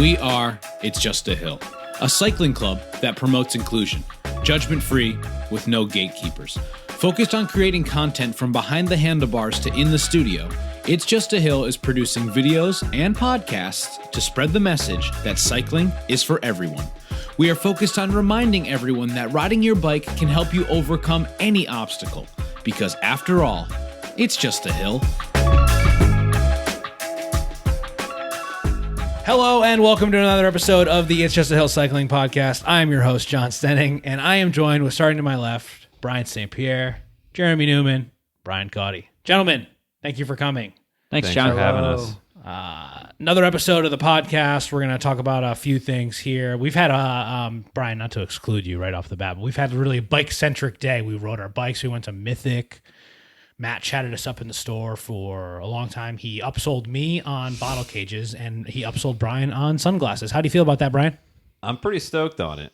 We are It's Just a Hill, a cycling club that promotes inclusion, judgment-free, with no gatekeepers. Focused on creating content from behind the handlebars to in the studio, It's Just a Hill is producing videos and podcasts to spread the message that cycling is for everyone. We are focused on reminding everyone that riding your bike can help you overcome any obstacle, because after all, it's just a hill. Hello and welcome to another episode of the It's Just a Hill Cycling Podcast. I'm your host, John Stenning, and I am joined with, starting to my left, Brian St. Pierre, Jeremy Newman, Brian Caudy. Gentlemen, thank you for coming. Thanks John, for having us. Another episode of the podcast. We're going to talk about a few things here. We've had Brian, not to exclude you right off the bat, but we've had a really bike-centric day. We rode our bikes. We went to Mythic. Matt chatted us up in the store for a long time. He upsold me on bottle cages, and he upsold Brian on sunglasses. How do you feel about that, Brian? I'm pretty stoked on it.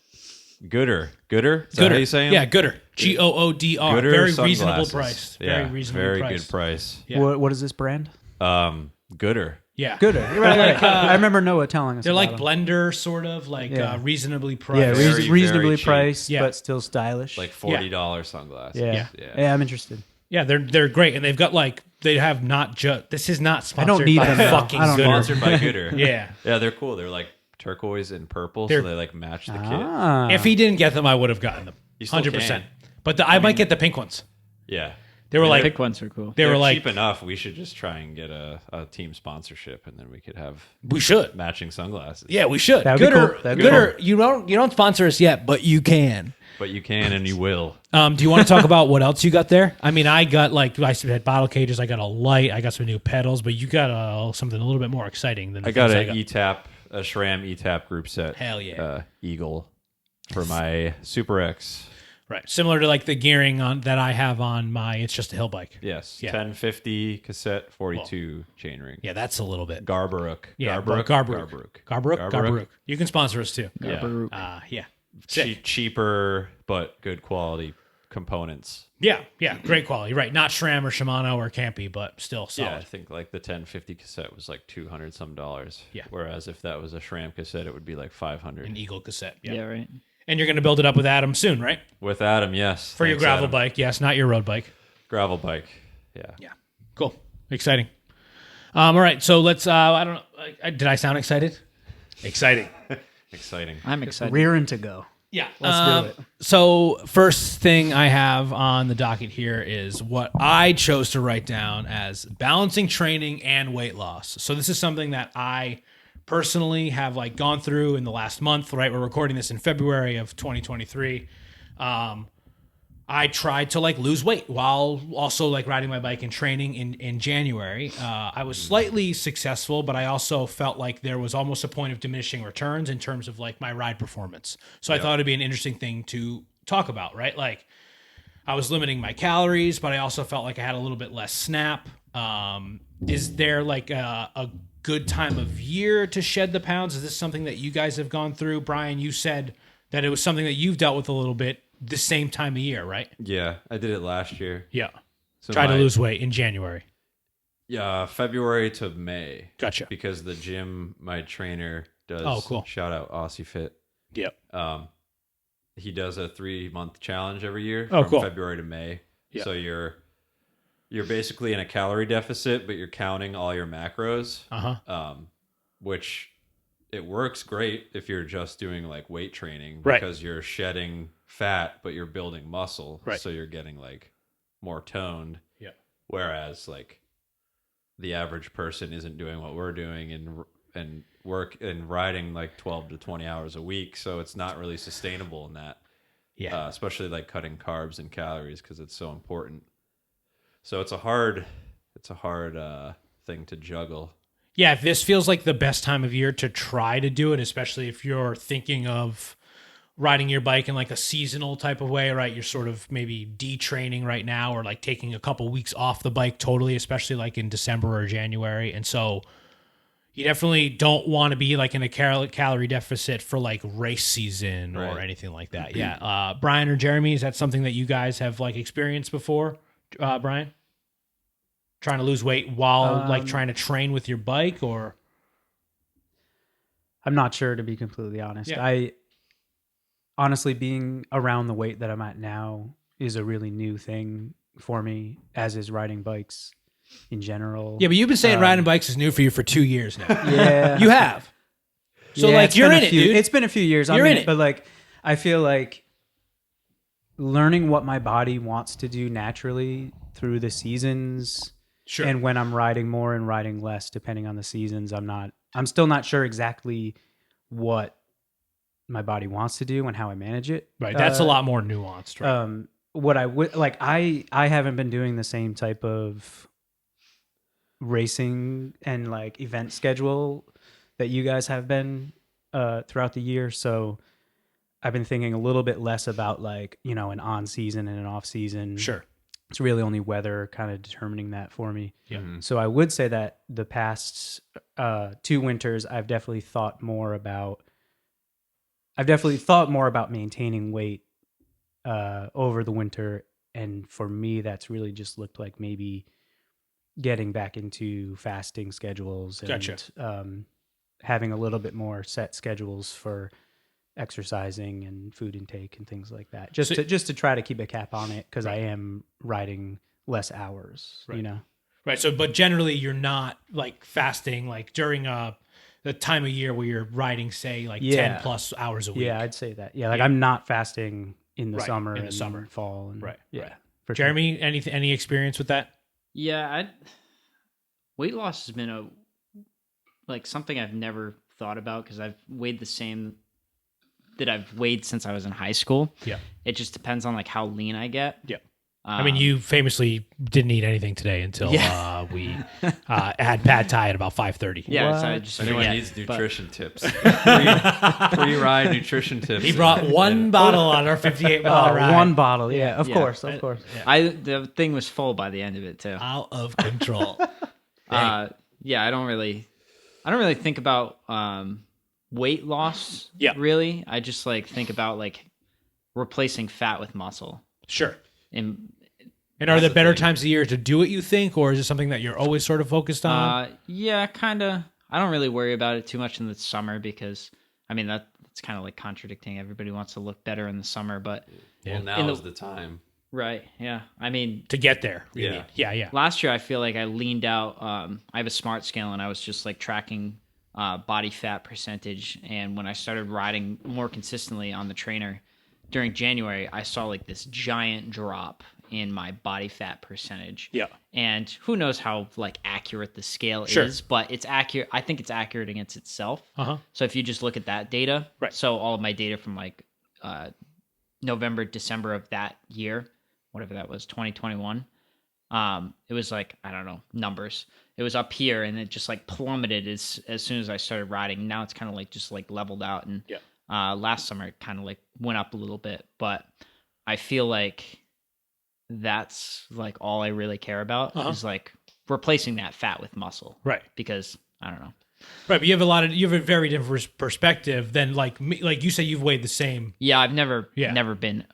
Gooder? Is that how you say 'em? Yeah, Gooder. G-O-O-D-R. Gooder Very sunglasses. reasonable price. Yeah, Very reasonable very price. good price. Yeah. What is this brand? Gooder. Yeah. Good. Right. I remember Noah telling us. They're like about blender, sort of, like Yeah. reasonably them. Yeah, priced. Very, reasonably very cheap. priced, Yeah. but still stylish. Like $40 sunglasses. yeah. Yeah. Yeah, I'm interested. Yeah, they're great, and they've got they have not just. This is not sponsored. I don't need by them, though. fucking I don't Gooder. Sponsored by Gooder. Yeah. Yeah, they're cool. They're like turquoise and purple, They're- so they like match the kit. Ah. If he didn't get them, I would have gotten them. You still 100%. can. But I might get the pink ones. Yeah. They were like Pick ones are cool. they They're were like cheap enough. We should just try and get a team sponsorship, and then we could have we should. matching sunglasses. Yeah, we should. That'd be Gooder, cool. That'd be Gooder, you don't sponsor us yet, but you can. But you can and you will. Do you want to talk about what else you got there? I mean, I got I had bottle cages, I got a light, I got some new pedals, but you got something a little bit more exciting than the I got things an E-Tap, a SRAM E-Tap group set. Hell yeah. Eagle for my Super X. Right, similar to like the gearing on that I have on my It's Just a Hill bike. Yes, Yeah. 1050 cassette, 42 chainring. Yeah, that's a little bit. Garbaruk. Yeah, Garbaruk. Garbaruk. You can sponsor us too. Yeah. Yeah. Sick. Cheaper, but good quality components. Yeah, great quality. Right, not SRAM or Shimano or Campy, but still solid. Yeah, I think like the 1050 cassette was like $200 some. Yeah. Whereas if that was a SRAM cassette, it would be like 500. An Eagle cassette. Yeah, right. And you're going to build it up with Adam soon, right? With Adam, yes. For your Thanks, gravel Adam. bike, yes, not your road bike. Gravel bike. Yeah. Yeah, cool, exciting. All right, so let's. I don't know. Did I sound excited? Exciting. Exciting. I'm excited. Rearing to go. Yeah, Let's do it. So first thing I have on the docket here is what I chose to write down as balancing training and weight loss. So this is something that I personally have gone through in the last month, right? We're recording this in February of 2023. I tried to lose weight while also riding my bike and training in January. I was slightly successful, but I also felt like there was almost a point of diminishing returns in terms of my ride performance. So I thought it'd be an interesting thing to talk about, right? I was limiting my calories, but I also felt like I had a little bit less snap. Is there a good time of year to shed the pounds? Is this something that you guys have gone through? Brian, you said that it was something that you've dealt with a little bit the same time of year, right? Yeah, I did it last year. Yeah. So Try to lose weight in January. Yeah, February to May. Gotcha. Because the gym my trainer does. Oh, cool. Shout out Aussie Fit. Yep. He does a 3-month challenge every year Oh, from cool. February to May. Yeah. So you're basically in a calorie deficit, but you're counting all your macros. Which it works great if you're just doing weight training, Right. because you're shedding fat, but you're building muscle. Right. So you're getting more toned. Yeah. Whereas the average person isn't doing what we're doing and work and riding 12 to 20 hours a week. So it's not really sustainable in that. Yeah. Especially cutting carbs and calories, because it's so important. So it's a hard thing to juggle. Yeah, this feels like the best time of year to try to do it, especially if you're thinking of riding your bike in a seasonal type of way, right? You're sort of maybe detraining right now, or taking a couple weeks off the bike totally, especially in December or January. And so you definitely don't want to be in a calorie deficit for race season or Right. anything like that. Yeah. Brian or Jeremy, is that something that you guys have experienced before? Brian? Trying to lose weight while trying to train with your bike, or? I'm not sure, to be completely honest. Yeah. I honestly, being around the weight that I'm at now is a really new thing for me, as is riding bikes in general. Yeah, but you've been saying riding bikes is new for you for 2 years now. Yeah. You have. So, Yeah, like, it's you're been in a it, few- dude. It's been a few years. You're in it. But like, I feel like learning what my body wants to do naturally through the seasons. Sure. And when I'm riding more and riding less, depending on the seasons, I'm still not sure exactly what my body wants to do and how I manage it. Right. That's a lot more nuanced, right? What I would like, I haven't been doing the same type of racing and like event schedule that you guys have been throughout the year. So I've been thinking a little bit less about like, an on season and an off season. Sure. It's really only weather kind of determining that for me. Yeah. So I would say that the past 2 winters, I've definitely thought more about maintaining weight over the winter. And for me, that's really just looked like maybe getting back into fasting schedules and Gotcha. Having a little bit more set schedules for exercising and food intake and things like that. Just to try to keep a cap on it, because I am riding less hours, Right. Right. So, but generally, you're not like fasting like during the time of year where you're riding, say, like 10 plus hours a week. Yeah, I'd say that. Yeah, like I'm not fasting in the Right, summer in the and summer. fall. And, Right, Yeah. right. For sure. Jeremy, any experience with that? Yeah, weight loss has been something I've never thought about, because I've weighed the same that I've weighed since I was in high school. Yeah. It just depends on like how lean I get. Yeah. I mean, you famously didn't eat anything today until we had pad thai at about 5:30. Yeah, so I just If anyone forget, needs but- nutrition tips, pre-ride nutrition tips. He brought one bottle on our 58-mile ride. One bottle. Yeah, of Yeah. course. The thing was full by the end of it too. Out of control. Yeah, I don't really think about weight loss. Yeah. Really, I just like think about like replacing fat with muscle. Sure. And And are there better times of year to do it, you think, or is it something that you're always sort of focused on? yeah, kind of. I don't really worry about it too much in the summer, because I mean that's kind of like contradicting. Everybody wants to look better in the summer, but Well, now is the time. right, yeah. I mean, to get there. you Yeah. mean. Yeah. last year I feel like I leaned out. I have a smart scale, and I was just like tracking body fat percentage. And when I started riding more consistently on the trainer during January, I saw like this giant drop in my body fat percentage. Yeah. And who knows how like accurate the scale Sure. is, but it's accurate. I think it's accurate against itself. Uh-huh. So if you just look at that data, Right. so all of my data from like November, December of that year, whatever that was, 2021, it was like, I don't know, numbers. It was up here, and it just like plummeted as soon as I started riding. Now it's kind of like just like leveled out. And last summer it kind of like went up a little bit, but I feel like that's like all I really care about is like replacing that fat with muscle. Right. Because I don't know. Right, but you have a very different perspective than like me. Like you say, you've weighed the same. Yeah, I've never been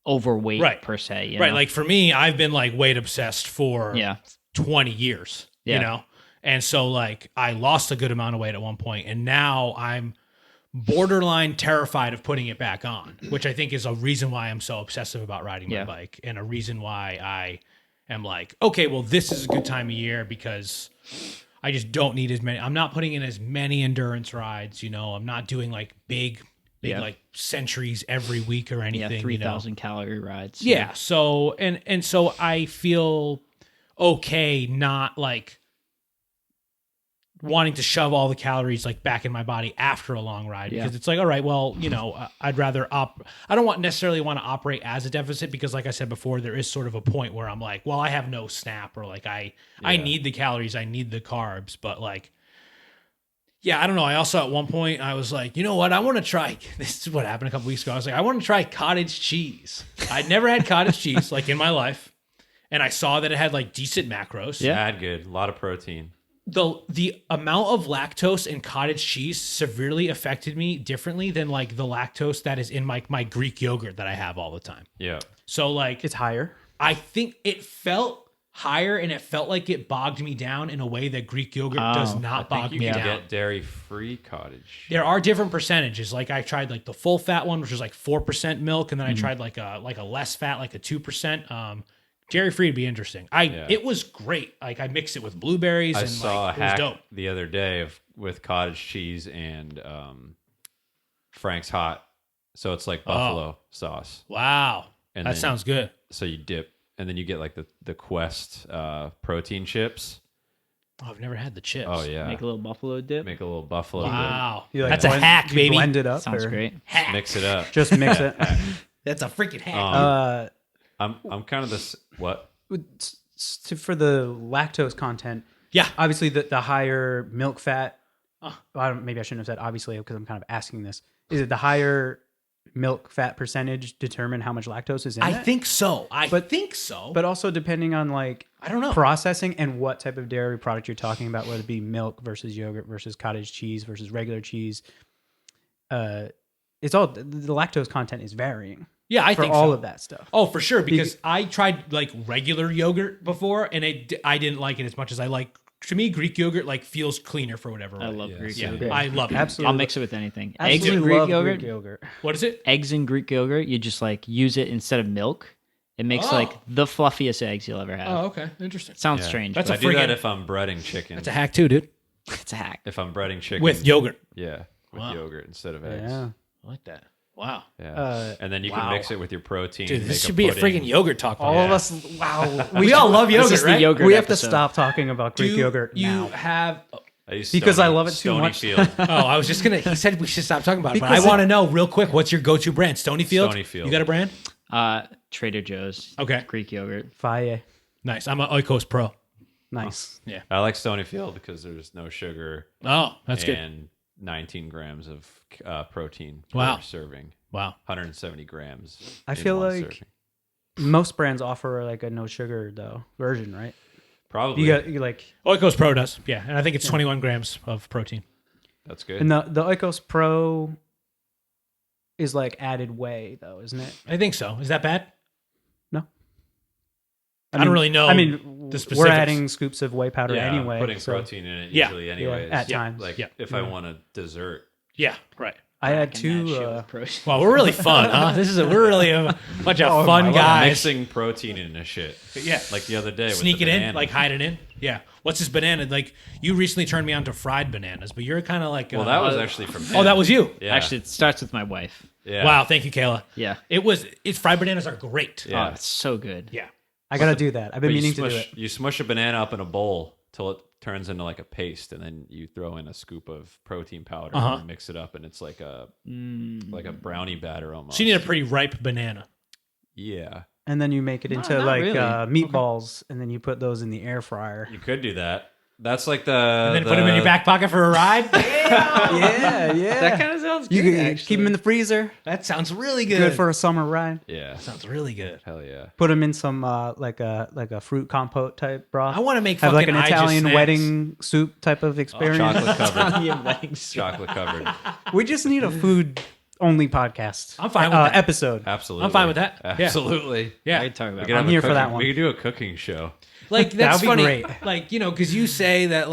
overweight Right. per se. You Right, know? like for me, I've been like weight obsessed for 20 years, Yeah. you know? And so like I lost a good amount of weight at one point, and now I'm borderline terrified of putting it back on, which I think is a reason why I'm so obsessive about riding my bike, and a reason why I am like, okay, well, this is a good time of year because I just don't need as many. I'm not putting in as many endurance rides, you know. I'm not doing like big like centuries every week or anything. Yeah, 3,000 calorie rides. Yeah. So and so I feel okay not like wanting to shove all the calories like back in my body after a long ride, because it's like, all right, well, you know, I'd rather I don't necessarily want to operate as a deficit, because like I said before, there is sort of a point where I'm like, well, I have no snap, or like I need the calories, I need the carbs, but like, yeah, I don't know. I also at one point I was like, you know what? I want to try. This is what happened a couple weeks ago. I was like, I want to try cottage cheese. I'd never had cottage cheese like in my life, and I saw that it had like decent macros. Yeah, had good, a lot of protein. The amount of lactose in cottage cheese severely affected me differently than like the lactose that is in my Greek yogurt that I have all the time. Yeah. So like It's higher. I think it felt higher, and it felt like it bogged me down in a way that Greek yogurt does not bog You me can down. get dairy-free cottage. There are different percentages. Like I tried like the full fat one, which was like 4% milk, and then I tried like a less fat, like a 2%. Dairy free would be interesting. It was great. Like I mixed it with blueberries, I and saw like a it was hack dope. the other day with cottage cheese and Frank's Hot. So it's like buffalo sauce. Wow, And that then- sounds good. So you dip, and then you get like the Quest protein chips. Oh, I've never had the chips. Oh yeah, Make a little buffalo dip. Make a little buffalo dip. Wow, You, like, that's a hack, you baby. Blend it up. Sounds or great. Hack. Mix it up. Just mix it. That's a freaking hack. I'm kind of this what? For the lactose content, Yeah. obviously the higher milk fat. Maybe I shouldn't have said obviously because I'm kind of asking this. Is it the higher milk fat percentage determine how much lactose is in I it? think so. I think so. But also depending on like I don't know. processing and what type of dairy product you're talking about, whether it be milk versus yogurt versus cottage cheese versus regular cheese. It's all the lactose content is varying Yeah, I for think all so. of that stuff. Oh, for sure. Because I tried like regular yogurt before, and I didn't like it as much as I like. To me, Greek yogurt like feels cleaner for whatever. I reason. love Greek Yeah, yogurt. I love it. Absolutely. I'll mix it with anything. Eggs Absolutely and Greek love yogurt. Greek yogurt. What is it? Eggs and Greek yogurt. You just like use it instead of milk. It makes Oh. like the fluffiest eggs you'll ever have. Oh, okay, interesting. Sounds Yeah. strange. That's That's I do that friggin- if I'm breading chicken. That's a hack too, dude. it's a hack. If I'm breading chicken With yogurt. Yeah, with Wow. yogurt instead of eggs. Yeah. I like that. Wow. Yeah. And then you wow. can mix it with your protein. Dude, make this a should be a pudding. freaking yogurt talk. All podcast. of us, wow. We all love This yogurt, is the right? yogurt We have to episode. stop talking about Greek Do yogurt you now. have? I use Because I love it too much. Stonyfield. Oh, I was just gonna. He said we should stop talking about it, but I Because want to know real quick. What's your go-to brand? Stonyfield. Stonyfield. You got a brand? Trader Joe's. Okay. Greek yogurt. Fire. Nice. I'm an Oikos Pro. Nice. Yeah. I like Stonyfield because there's no sugar Oh, that's good. and 19 grams of protein Wow. per serving. Wow. 170 grams. I in feel one like serving. most brands offer like a no sugar though version, right? Probably. You like, Oikos Pro does. Yeah, and I think it's 21 grams of protein. That's good. and the Oikos Pro is like added whey though, isn't it? I think so. Is that bad? No. I don't really know I mean, the we're specifics. adding scoops of whey powder yeah, anyway. putting so protein in it Yeah. usually anyways. at times. Like Yeah. if I want a dessert. Yeah. Right. I had Packing that shit two. with protein. Wow, we're really fun, huh? We're really a bunch of fun I love guys. mixing protein in this shit. Yeah. Like the other day with Sneak the it in, banana. like hide it in. Yeah. What's this banana? Like you recently turned me on to fried bananas, but you're kind of like. Well, that was actually from him. Oh, that was you. Yeah. Actually, it starts with my wife. Yeah. Wow. Thank you, Kayla. Yeah. It's fried bananas are great. Yeah. Oh, it's so good. Yeah. I gotta do that. I've been But meaning to do smush, it. You smush a banana up in a bowl till it turns into like a paste, and then you throw in a scoop of protein powder and mix it up, and it's like a brownie batter almost. So you need a pretty ripe banana. Yeah, And then you make it into not like really. meatballs, and then you put those in the air fryer. you could do that. That's like the. And then put them in your back pocket for a ride. Yeah, yeah. That kind of sounds You good. can keep them in the freezer. That sounds really good. Good for a summer ride. Yeah, Sounds really good. hell yeah. Put them in some like a fruit compote type broth. I want to make have like fucking an Italian snacks. wedding soup type of experience. Chocolate covered. Italian wedding soup. Chocolate covered. We just need a food only podcast. I'm fine with that. Episode. Absolutely. I'm fine with that. Yeah. Absolutely. Yeah. I could talk about We could that. have I'm a here for cooking- that one. We could do a cooking show. Like that's That'd be funny. great. Like because you say that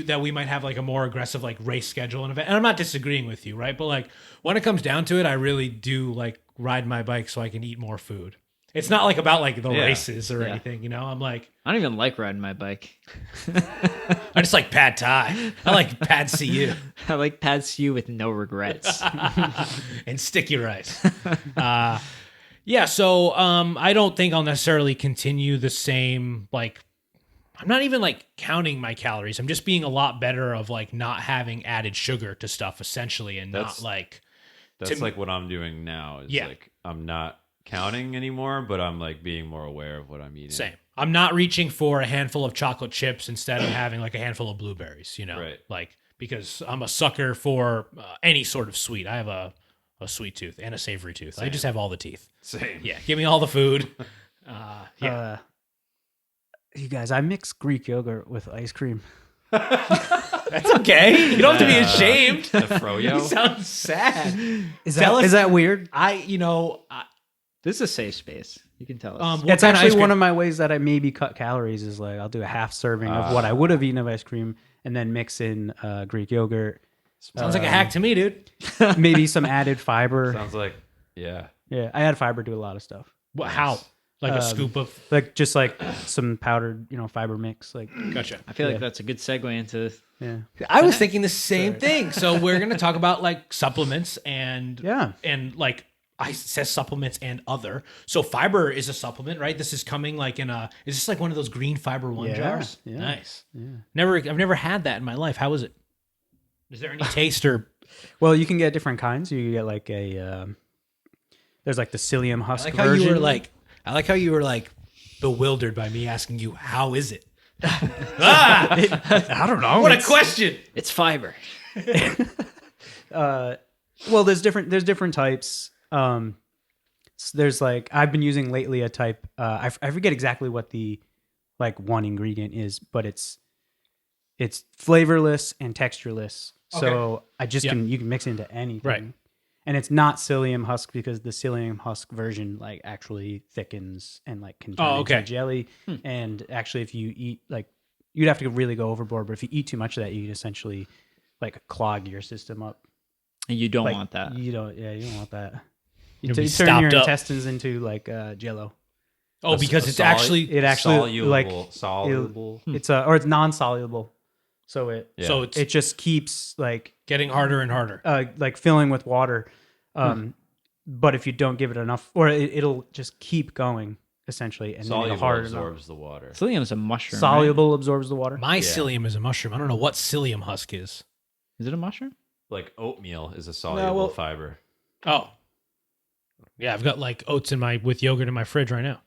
that we might have like a more aggressive like race schedule and event, and I'm not disagreeing with you, right? But like when it comes down to it, I really do like ride my bike so I can eat more food. It's not like about like the Yeah. races or Yeah. anything, you know. I'm like I don't even like riding my bike. I just like pad thai. I like pad see I like pad see with no regrets. and sticky rice. Yeah, so I don't think I'll necessarily continue the same like I'm not even like counting my calories. I'm just being a lot better of like not having added sugar to stuff essentially and That's- not like That's To- like what I'm doing now. Is Yeah. like I'm not counting anymore, but I'm like being more aware of what I'm eating. same. I'm not reaching for a handful of chocolate chips instead of having like a handful of blueberries, you know. Right. Like because I'm a sucker for any sort of sweet. I have a sweet tooth and a savory tooth. I just have all the teeth. Same. Yeah, give me all the food. Yeah. You guys, I mix Greek yogurt with ice cream. That's okay. You don't have to be ashamed. The You froyo. sound sad. Is Tell us- that weird? I This is a safe space. You can tell us. What It's kind of ice actually cream? one of my ways that I maybe cut calories is like I'll do a half serving of what I would have eaten of ice cream and then mix in Greek yogurt, Sounds like a hack to me, dude. maybe some added fiber. Sounds like, yeah. Yeah, I add fiber to a lot of stuff. What, how? Like a scoop of. Like just like some powdered, fiber mix. Like Gotcha. I feel like that's a good segue into. yeah, I was thinking the same thing. So we're gonna talk about like supplements and Yeah. and like I says supplements and other. So fiber is a supplement, right? This is coming like in a. Is this like one of those green fiber one Yeah, jars? yeah, Nice. yeah. I've never had that in my life. How is it? Is there any taste or? Well, you can get different kinds. You can get like a. There's like the psyllium I husk like how version. you were like. I like how you were like bewildered by me asking you how is it. I don't know. What a question! It's fiber. Well, there's different types. There's like I've been using lately a type. I forget exactly what the like one ingredient is, but it's flavorless and textureless. So I just you can mix it into anything. Right. And it's not psyllium husk because the psyllium husk version like actually thickens and like can turn into jelly. And actually, if you eat like you'd have to really go overboard, but if you eat too much of that, you can essentially like clog your system up. And you don't Like, want that. You don't. Yeah, you don't want that. You You'll be turn your stopped up. intestines into like Jello. Oh, because it's actually It actually soluble. it's or it's non-soluble, so it's it just keeps like getting harder and harder. like filling with water. But if you don't give it enough, or it'll just keep going essentially, and then Soluble it'll harden absorbs the water. Psyllium is a mushroom. Soluble absorbs the water. My psyllium is a mushroom. I don't know what psyllium husk is. Right? Is it a mushroom? Like oatmeal is a soluble fiber. Oh, yeah. I've got like oats with yogurt in my fridge right now.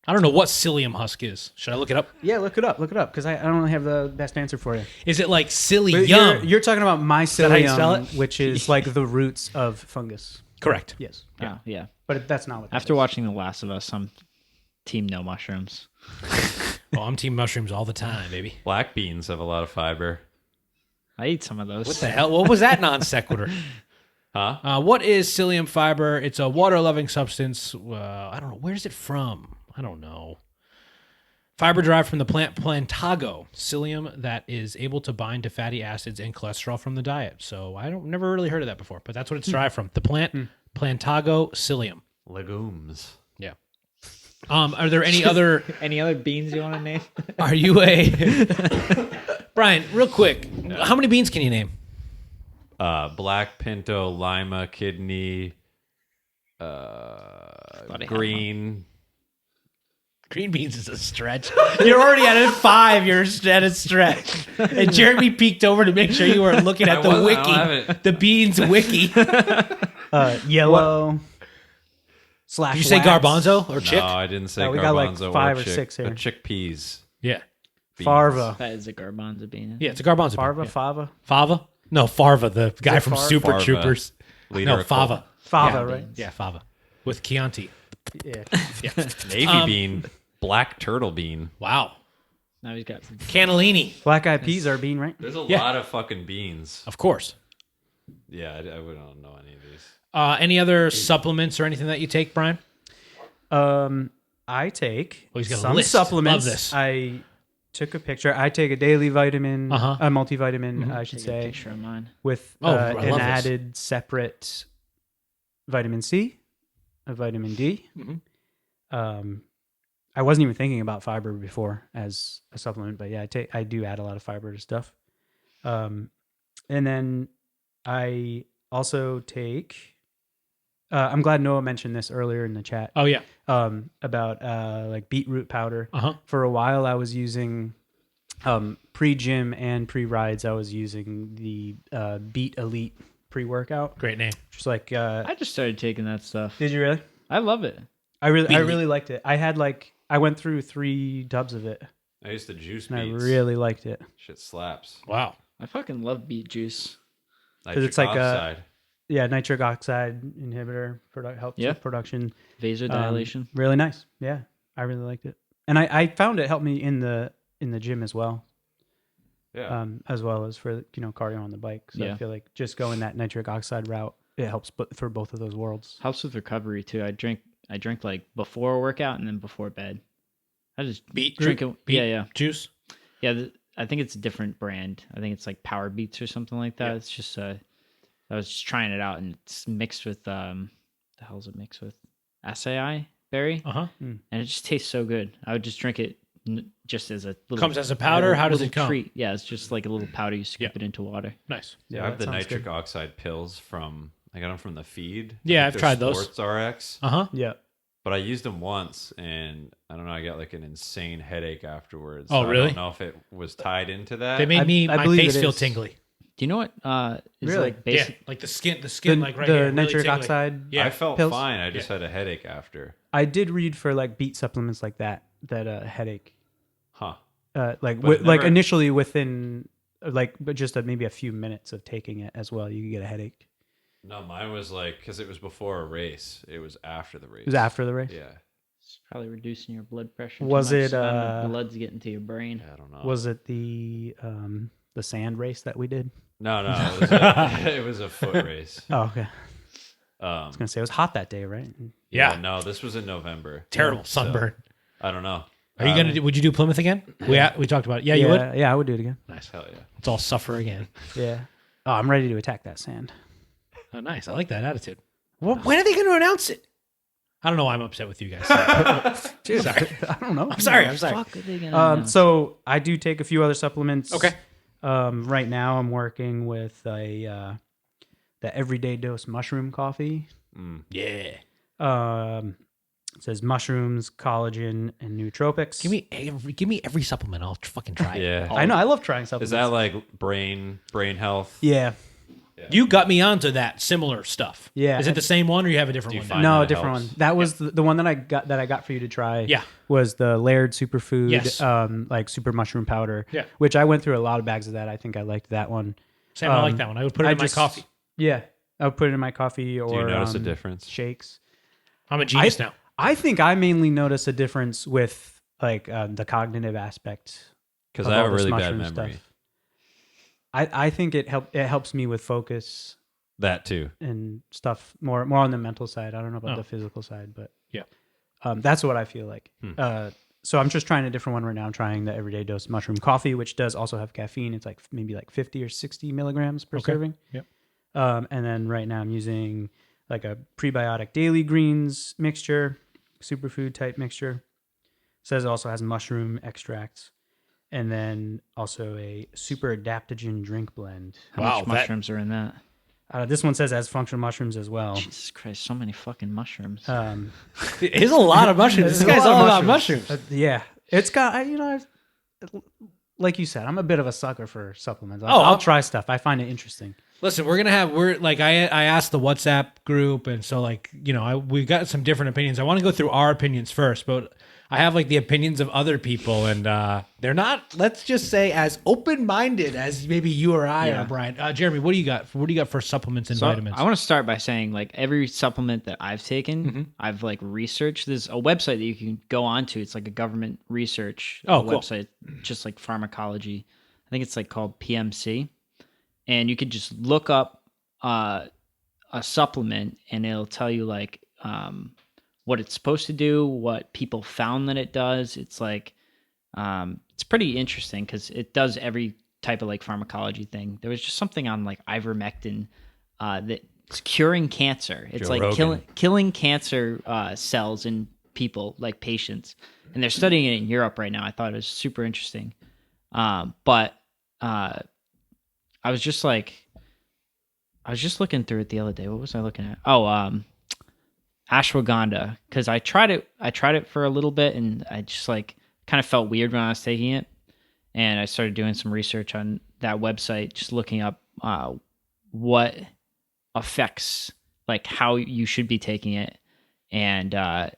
I don't know what psyllium husk is. Should I look it up? Yeah, look it up, because I don't really have the best answer for you. Is it like But psyllium? You're talking about that how you spell mycelium, which is like the roots of fungus. Correct. Yes, Yeah. Yeah. but that's not what. After watching The Last of Us, I'm team no mushrooms. Well, I'm team mushrooms all the time, baby. Black beans have a lot of fiber. I eat some of those. What the hell? What was that non sequitur? Huh? What is psyllium fiber? It's a water-loving substance. I don't know. Where's it from? I don't know. Fiber derived from the plant plantago, psyllium that is able to bind to fatty acids and cholesterol from the diet. So never really heard of that before, but that's what it's derived from. The plant plantago psyllium. Legumes. Yeah. Are there any other? Any other beans you want to name? Are you a Brian? Real quick, how many beans can you name? Black, pinto, lima, kidney, green. Green beans is a stretch. You're already at 5. You're at a stretch. And Jeremy peeked over to make sure you weren't looking at the I don't wiki, have it. the beans wiki. Did Yellow slash. you say wax. garbanzo or chick? No, I didn't say No, garbanzo we got like or 5 or chick, 6 here. but chickpeas. Yeah. Beans. Farva. That is a garbanzo bean. Yeah, it's a garbanzo. bean. Farva, Yeah. Fava. Fava? No, Farva, the guy it from Farva? Super Farva. Troopers. Leader No, of Fava. Fava, Yeah. right? Yeah, Fava. With Chianti. Yeah. Navy bean, black turtle bean. Wow. Now he's got. Cannellini. Black eyed peas are a bean, right? There's a Yeah. lot of fucking beans. Of course. Yeah, I don't know any of these. Any other supplements or anything that you take, Brian? I take Oh, he's got a some list. supplements. Love this. I took a picture. I take a daily vitamin, a multivitamin, I should Take a say, picture of mine. with Oh, I love an this. added separate vitamin C, a vitamin D. I wasn't even thinking about fiber before as a supplement, but yeah, I do add a lot of fiber to stuff. And then I also take. I'm glad Noah mentioned this earlier in the chat. Oh, yeah. About like beetroot powder. Uh-huh. For a while, I was using pre-gym and pre-rides. I was using the Beat Elite pre-workout. Great name. Just like, I just started taking that stuff. did you really? I love it. I really liked it. I went through 3 tubs of it, I used to juice and beets. I really liked it. Shit slaps. Wow. I fucking love beet juice. Because it's like Nitric oxide. nitric oxide inhibitor helps with production. Vasodilation. Really nice. Yeah, I really liked it, and I found it helped me in the gym as well. Yeah. As well as for cardio on the bike. So I feel like just going that nitric oxide route, it helps for both of those worlds. Helps with recovery too. I drink like before a workout and then before bed. I just Beet drink it. beet Yeah. juice. Yeah, I think it's a different brand. I think it's like Power Beats or something like that. Yeah. It's just I was just trying it out, and it's mixed with the hell is it mixed with? Acai berry, and it just tastes so good. I would just drink it just as a little. Comes as a powder. How does it come? Treat. Yeah, it's just like a little powder. You scoop it into water. Nice. Yeah, I have that the sounds nitric good. oxide pills I got them from the feed. Yeah, I I've think tried they're those. Sports RX. Yeah. But I used them once, and I don't know. I got like an insane headache afterwards. Oh, So really? I don't know if it was tied into that. They made I my believe face it feel is. tingly. Do you know what? Is Really? like basic. Yeah, like the skin, like right the here. really nitric tingly. oxide. Yeah. I felt pills? fine. I just had a headache after. I did read for like beet supplements like that headache. Huh. Like But like never- initially within but just maybe a few minutes of taking it as well, you could get a headache. No, mine was like, because it was before a race. It was after the race. It was after the race. Yeah. It's probably reducing your blood pressure. too Was much, it, so then the blood's getting to your brain? I don't know. Was it the sand race that we did? No, it was a foot race. Oh, okay. I Um, was gonna say it was hot that day, right? Yeah. No, this was in November. Terrible So, sunburn. I don't know. Are you gonna? Would you do Plymouth again? We talked about it. Yeah, you would. Yeah, I would do it again. Nice. Hell yeah. Let's all suffer again. Yeah. Oh, I'm ready to attack that sand. Oh, nice. I like that attitude. Well, when are they going to announce it? I don't know why I'm upset with you guys. Dude, Sorry. I don't know. I'm sorry. Fuck are they gonna announce? So I do take a few other supplements. Okay. Right now I'm working with the Everyday Dose mushroom coffee. Yeah. It says mushrooms, collagen, and nootropics. Give me every supplement. I'll fucking try it. Yeah. I know. I love trying Is supplements. that like brain health? Yeah. You got me onto that similar stuff. Yeah. Is it the same one or you have a different Do you one? find- No, that a different helps. one. That was the one that I got for you to try. Yeah. Was the layered superfood, Yes. like super mushroom powder. Yeah. Which I went through a lot of bags of that. I think I liked that one. Same. I like that one. I would put it in my coffee. Yeah. I would put it in my coffee or Do you notice a difference? shakes. I'm a genius now. I think I mainly notice a difference with like the cognitive aspect. Because of I have all a this really bad mushroom memory. stuff. I think it helps me with focus That too. and stuff more on the mental side. I don't know about Oh. the physical side, but Yeah. that's what I feel like. So I'm just trying a different one right now. I'm trying the Everyday Dose mushroom coffee, which does also have caffeine. It's like maybe like 50 or 60 milligrams per Okay. serving. Yep. And then right now I'm using like a prebiotic daily greens mixture, superfood type mixture. Says it also has mushroom extracts. And then also a super adaptogen drink blend. How Wow, much that- mushrooms are in that? This one says it has functional mushrooms as well. Jesus Christ, so many fucking mushrooms. It is a lot of mushrooms. This There's a guy's lot of all about mushrooms. Yeah, it's got like you said, I'm a bit of a sucker for supplements. Oh, I'll try stuff. I find it interesting. Listen, I asked the WhatsApp group, and so we've got some different opinions. I want to go through our opinions first, but I have like the opinions of other people, and they're not, let's just say, as open-minded as maybe you or I are, Brian. Jeremy, what do you got? What do you got for supplements and So vitamins? I want to start by saying, like, every supplement that I've taken, I've like researched. There's a website that you can go onto. It's like a government research Oh, cool. website, just like pharmacology. I think it's like called PMC, and you could just look up a supplement, and it'll tell you like what it's supposed to do, what people found that it does. It's like it's pretty interesting because it does every type of like pharmacology thing. There was just something on like ivermectin that's curing cancer. It's Joe like Rogan. killing cancer cells in people, like patients, and they're studying it in Europe right now. I thought it was super interesting. But I was just looking through it the other day. What was I looking at? Ashwagandha, because I tried it for a little bit, and I just like kind of felt weird when I was taking it, and I started doing some research on that website, just looking up what affects like how you should be taking it, and I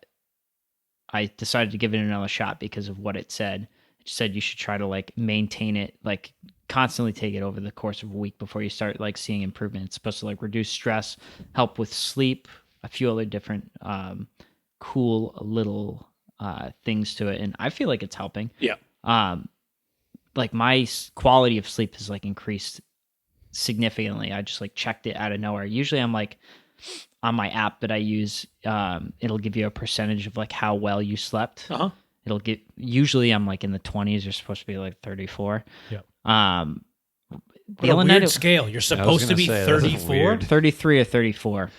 decided to give it another shot because of what it said. It said you should try to like maintain it, like constantly take it over the course of a week before you start like seeing improvement. It's supposed to like reduce stress, help with sleep, a few other different cool little things to it, and I feel like it's helping. Yeah. Like my quality of sleep has like increased significantly. I just like checked it out of nowhere. Usually I'm like on my app that I use, it'll give you a percentage of like how well you slept. It'll get, usually I'm like in the 20s. You're supposed to be like 34. Yep. The What a other weird night, scale. You're supposed to be gonna say, that's 34. weird. 33 or 34.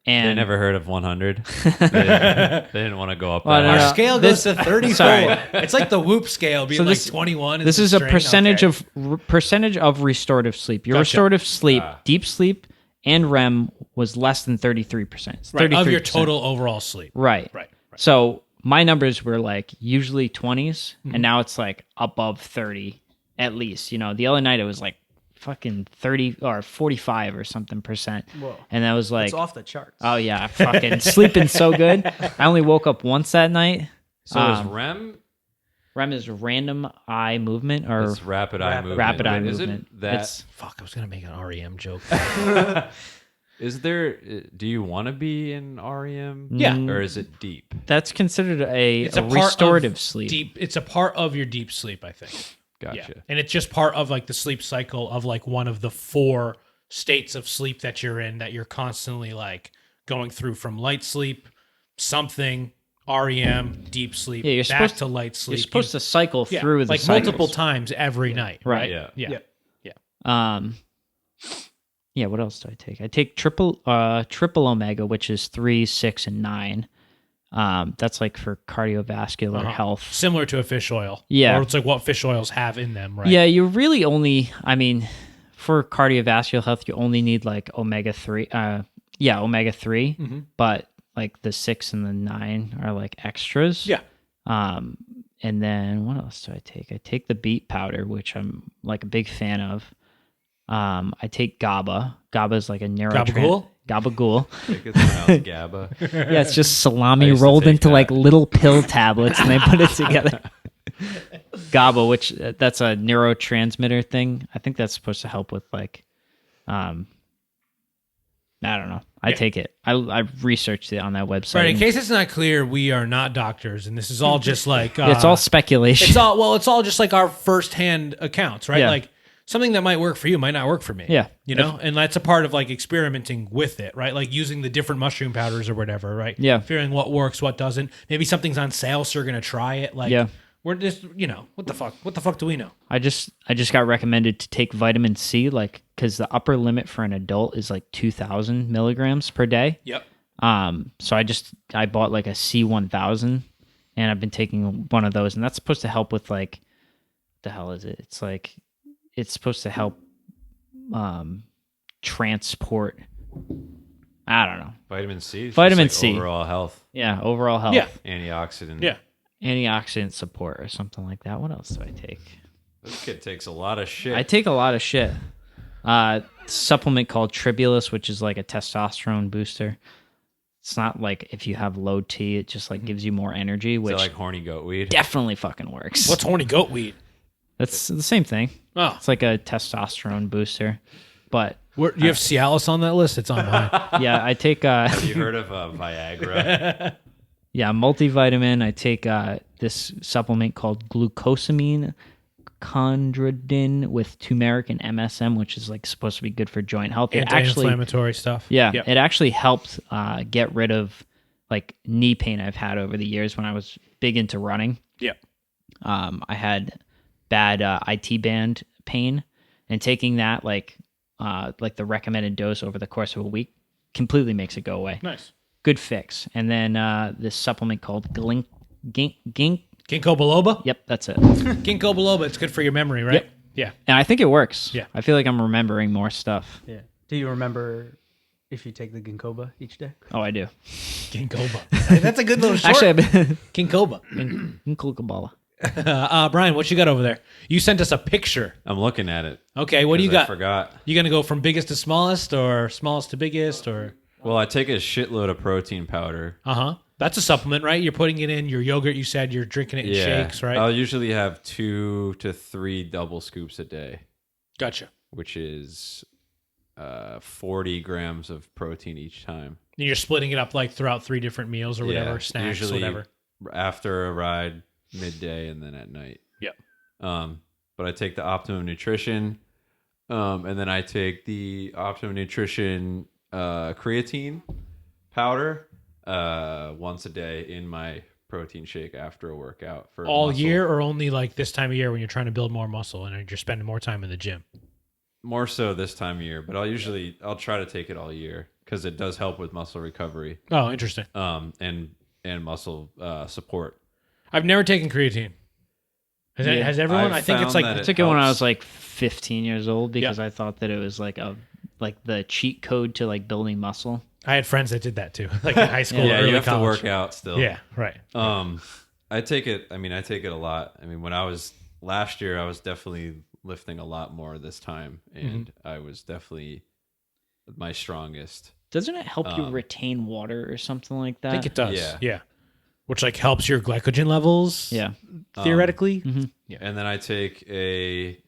They And never heard of 100. They didn't want to go up Well, that no, Our high. no. scale goes to 34. Sorry. It's like the Whoop scale being So this- like 21. this is a percentage of restorative sleep. Your Gotcha. restorative sleep, deep sleep, and REM was less than 33%. It's 33%. of your total overall sleep. Right. Right. So my numbers were like usually 20s, Mm-hmm. and now it's like above 30 at least. You know, the other night it was like fucking 30 or 45 or something percent. Whoa. And that was like, It's off the charts. oh yeah, fucking sleeping so good. I only woke up once that night. So is REM? REM is random eye movement or It's rapid eye movement. rapid eye But movement. Isn't that? It's- Fuck, I was going to make an REM joke. Is there? Do you want to be in REM? Yeah. Or is it deep? That's considered a It's a part restorative of sleep. Deep. It's a part of your deep sleep, I think. Gotcha. Yeah. And it's just part of like the sleep cycle of like one of the 4 states of sleep that you're in that you're constantly like going through from light sleep, something, REM, deep sleep, Yeah, you're back supposed to light sleep. You're supposed to cycle Yeah, through the like cycles. multiple times every night. Right. Yeah. Yeah. Yeah, what else do I take? I take triple omega, which is 3, 6, and 9. That's like for cardiovascular health. Similar to a fish oil. Yeah. Or it's like what fish oils have in them, right? Yeah, you really only, I mean, for cardiovascular health, you only need like omega 3. Omega 3, but like the 6 and the 9 are like extras. Yeah. And then what else do I take? I take the beet powder, which I'm like a big fan of. I take GABA. GABA is like a Gabagool? Gabagool. I think it's pronounced GABA. Yeah, it's just salami used to rolled take into that. like little pill tablets, and they put it together. GABA, which that's a neurotransmitter thing. I think that's supposed to help with like, I don't know. I take it. I researched it on that website. Right. In case it's not clear, we are not doctors, and this is all just like it's all speculation. It's all just like our firsthand accounts, right? Yeah. Like something that might work for you might not work for me. Yeah. You know, and that's a part of like experimenting with it, right? Like using the different mushroom powders or whatever, right? Yeah. Figuring what works, what doesn't. Maybe something's on sale, so you're gonna try it. Like, Yeah. we're just, you know, what the fuck? What the fuck do we know? I just got recommended to take vitamin C, like because the upper limit for an adult is like 2,000 milligrams per day. Yep. So I bought like a C1000, and I've been taking one of those, and that's supposed to help with like, what the hell is it? It's like, it's supposed to help transport. I don't know. Vitamin C. It's Vitamin just like C. Overall health. Yeah, overall health. Yeah. Antioxidant. Yeah. Antioxidant support or something like that. What else do I take? This kid takes a lot of shit. I take a lot of shit. Supplement called Tribulus, which is like a testosterone booster. It's not like if you have low T, it just like gives you more energy, Is which that like horny goat weed? definitely fucking works. What's horny goat weed? That's the same thing. Oh, It's like a testosterone booster. But you have Cialis on that list? It's on mine. yeah, I take Have you heard of Viagra? multivitamin. I take this supplement called glucosamine chondrodin with turmeric and MSM, which is like supposed to be good for joint health. It actually, Anti-inflammatory stuff. yeah, Yep. it actually helped get rid of like knee pain I've had over the years when I was big into running. Yep. I had bad IT band pain, and taking that like the recommended dose over the course of a week completely makes it go away. Nice. Good fix. And then this supplement called Gink. Ginkgo biloba? Yep, that's it. Ginkgo biloba. It's good for your memory, right? Yep. Yeah. And I think it works. Yeah. I feel like I'm remembering more stuff. Yeah. Do you remember if you take the ginkgoba each day? Oh, I do. Ginkgoba. That's a good little short. Actually, I've been Ginkgoba. Ginkgoba. Brian, what you got over there? You sent us a picture. I'm looking at it. Okay, what do you 'cause I got? forgot. You gonna go from biggest to smallest, or smallest to biggest, or? Well, I take a shitload of protein powder. That's a supplement, right? You're putting it in your yogurt. You said you're drinking it in shakes, right? I'll usually have 2 to 3 double scoops a day, Gotcha. which is 40 grams of protein each time. And you're splitting it up like throughout 3 different meals or whatever, Yeah, snacks, usually whatever. After a ride, midday, and then at night. Yep. But I take the Optimum Nutrition, and then I take the Optimum Nutrition creatine powder once a day in my protein shake after a workout for all muscle. year, or only like this time of year when you're trying to build more muscle and you're spending more time in the gym? More so this time of year, but I'll try to take it all year because it does help with muscle recovery. Oh, interesting. And muscle support. I've never taken creatine. Has everyone? I think it's like I took it when I was like 15 years old because I thought that it was like the cheat code to like building muscle. I had friends that did that too, like in high school. Yeah, or you have college. to work out still. Yeah, right. I take it. I mean, I take it a lot. I mean, when I was last year, I was definitely lifting a lot more this time, and I was definitely my strongest. Doesn't it help you retain water or something like that? I think it does. Yeah. Yeah. Which like helps your glycogen levels. Yeah. Theoretically. Yeah. And then I take 300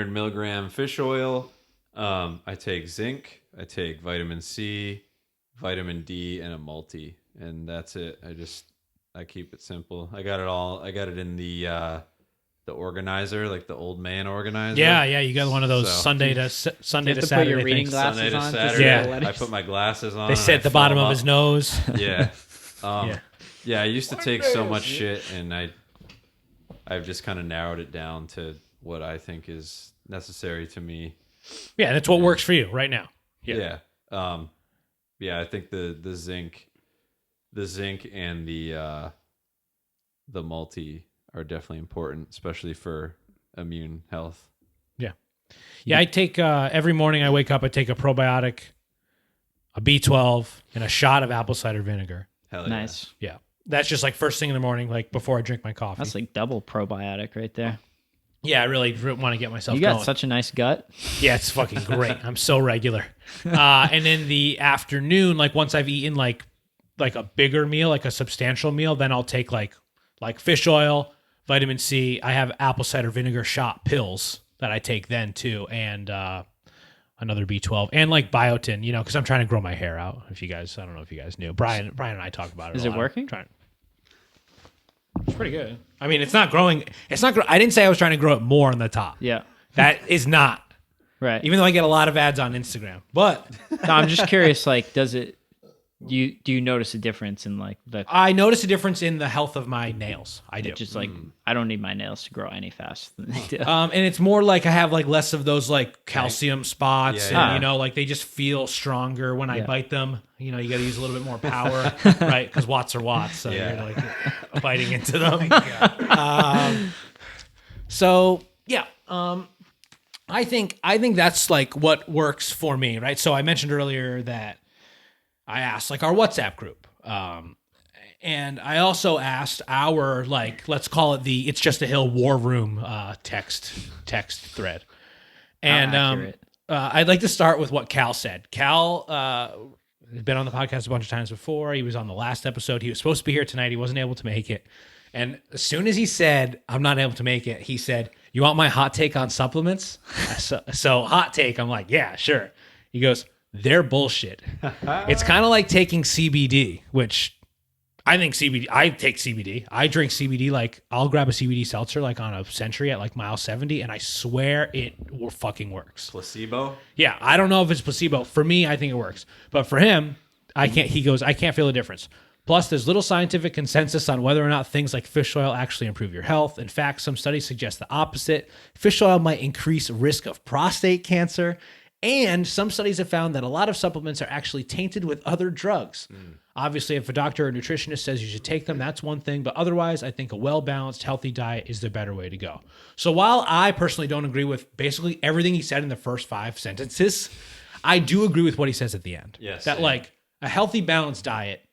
milligram fish oil. I take zinc. I take vitamin C, vitamin D, and a multi, and that's it. I keep it simple. I got it all. I got it in the organizer, like the old man organizer. Yeah, you got one of those Sunday to You have Saturday put your reading things. glasses Sunday to on. Saturday. Yeah. I put my glasses on. They sit at the bottom of his nose. Yeah. Yeah. Yeah, I used to take so much shit, and I've just kind of narrowed it down to what I think is necessary to me. Yeah, that's what works for you right now. Yeah. I think the zinc and the multi are definitely important, especially for immune health. Yeah, I take every morning I wake up, I take a probiotic, a B12, and a shot of apple cider vinegar. Hell yeah. Nice. Yeah. That's just like first thing in the morning, like before I drink my coffee. That's like double probiotic right there. Yeah, I really want to get myself You got going. such a nice gut. Yeah, it's fucking great. I'm so regular. And in the afternoon, like once I've eaten like a bigger meal, like a substantial meal, then I'll take like fish oil, vitamin C. I have apple cider vinegar shot pills that I take then too, and another B12 and like biotin, because I'm trying to grow my hair out. I don't know if you guys knew. Brian and I talk about it. Is it working? It's pretty good. I mean, it's not growing. I didn't say I was trying to grow it more on the top. Yeah. That is not. Right. Even though I get a lot of ads on Instagram, but No, I'm just curious. Like, do you notice a difference in like the? I notice a difference in the health of my nails. I do. Just like I don't need my nails to grow any faster than they do. And it's more like I have like less of those like calcium spots, Yeah, and like they just feel stronger when I bite them. You got to use a little bit more power, right? Because watts are watts, so you're like biting into them. So yeah, I think that's like what works for me, right? So I mentioned earlier that I asked like our WhatsApp group, and I also asked our like let's call it the It's Just a Hill War Room text thread, and I'd like to start with what Cal said. Cal has been on the podcast a bunch of times before. He was on the last episode. He was supposed to be here tonight. He wasn't able to make it. And as soon as he said, I'm not able to make it, he said, you want my hot take on supplements? So hot take, I'm like, yeah, sure. He goes, they're bullshit. It's kind of like taking CBD, which I think I take CBD. I drink CBD, like I'll grab a CBD seltzer like on a Century at like mile 70, and I swear it fucking works. Placebo? Yeah, I don't know if it's placebo. For me, I think it works. But for him, I can't feel a difference. Plus, there's little scientific consensus on whether or not things like fish oil actually improve your health. In fact, some studies suggest the opposite. Fish oil might increase risk of prostate cancer. And some studies have found that a lot of supplements are actually tainted with other drugs. Obviously, if a doctor or nutritionist says you should take them, that's one thing. But otherwise, I think a well-balanced, healthy diet is the better way to go. So while I personally don't agree with basically everything he said in the first 5 sentences, I do agree with what he says at the end. Yes, that yeah. like a healthy, balanced diet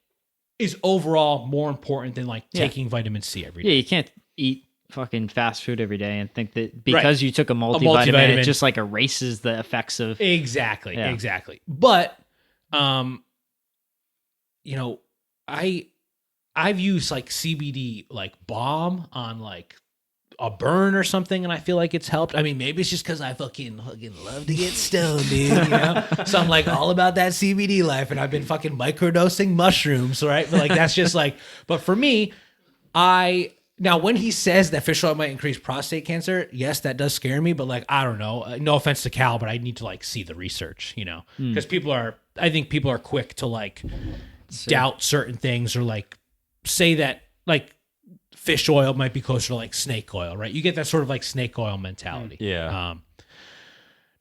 is overall more important than like taking vitamin C every day. Yeah, you can't eat fucking fast food every day and think that because you took a multivitamin, multivitamin, it just like erases the effects of Exactly. But I've used like CBD like balm on like a burn or something, and I feel like it's helped. I mean, maybe it's just because I fucking love to get stoned, dude. So I'm like all about that CBD life, and I've been fucking microdosing mushrooms, right? But like that's just like. But for me, I Now, when he says that fish oil might increase prostate cancer, yes, that does scare me. But like, I don't know. No offense to Cal, but I need to like see the research, because I think people are quick to like doubt certain things or like say that like fish oil might be closer to like snake oil, right? You get that sort of like snake oil mentality. Yeah.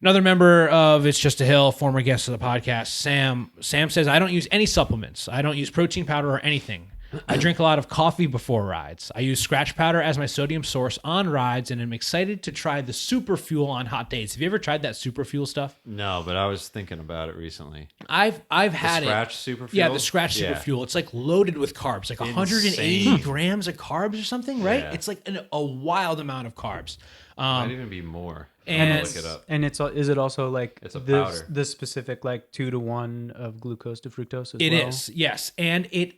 Another member of It's Just a Hill, former guest of the podcast, Sam says, I don't use any supplements. I don't use protein powder or anything. I drink a lot of coffee before rides. I use scratch powder as my sodium source on rides, and I'm excited to try the super fuel on hot days. Have you ever tried that super fuel stuff? No, but I was thinking about it recently. I've had Scratch super fuel? Yeah, the scratch super fuel. It's like loaded with carbs, like 180 grams of carbs or something, right? Yeah. It's like a wild amount of carbs. Might even be more. and Look it up. And is it also like It's a the, powder. the specific like 2-to-1 of glucose to fructose as It well? is, yes, and it's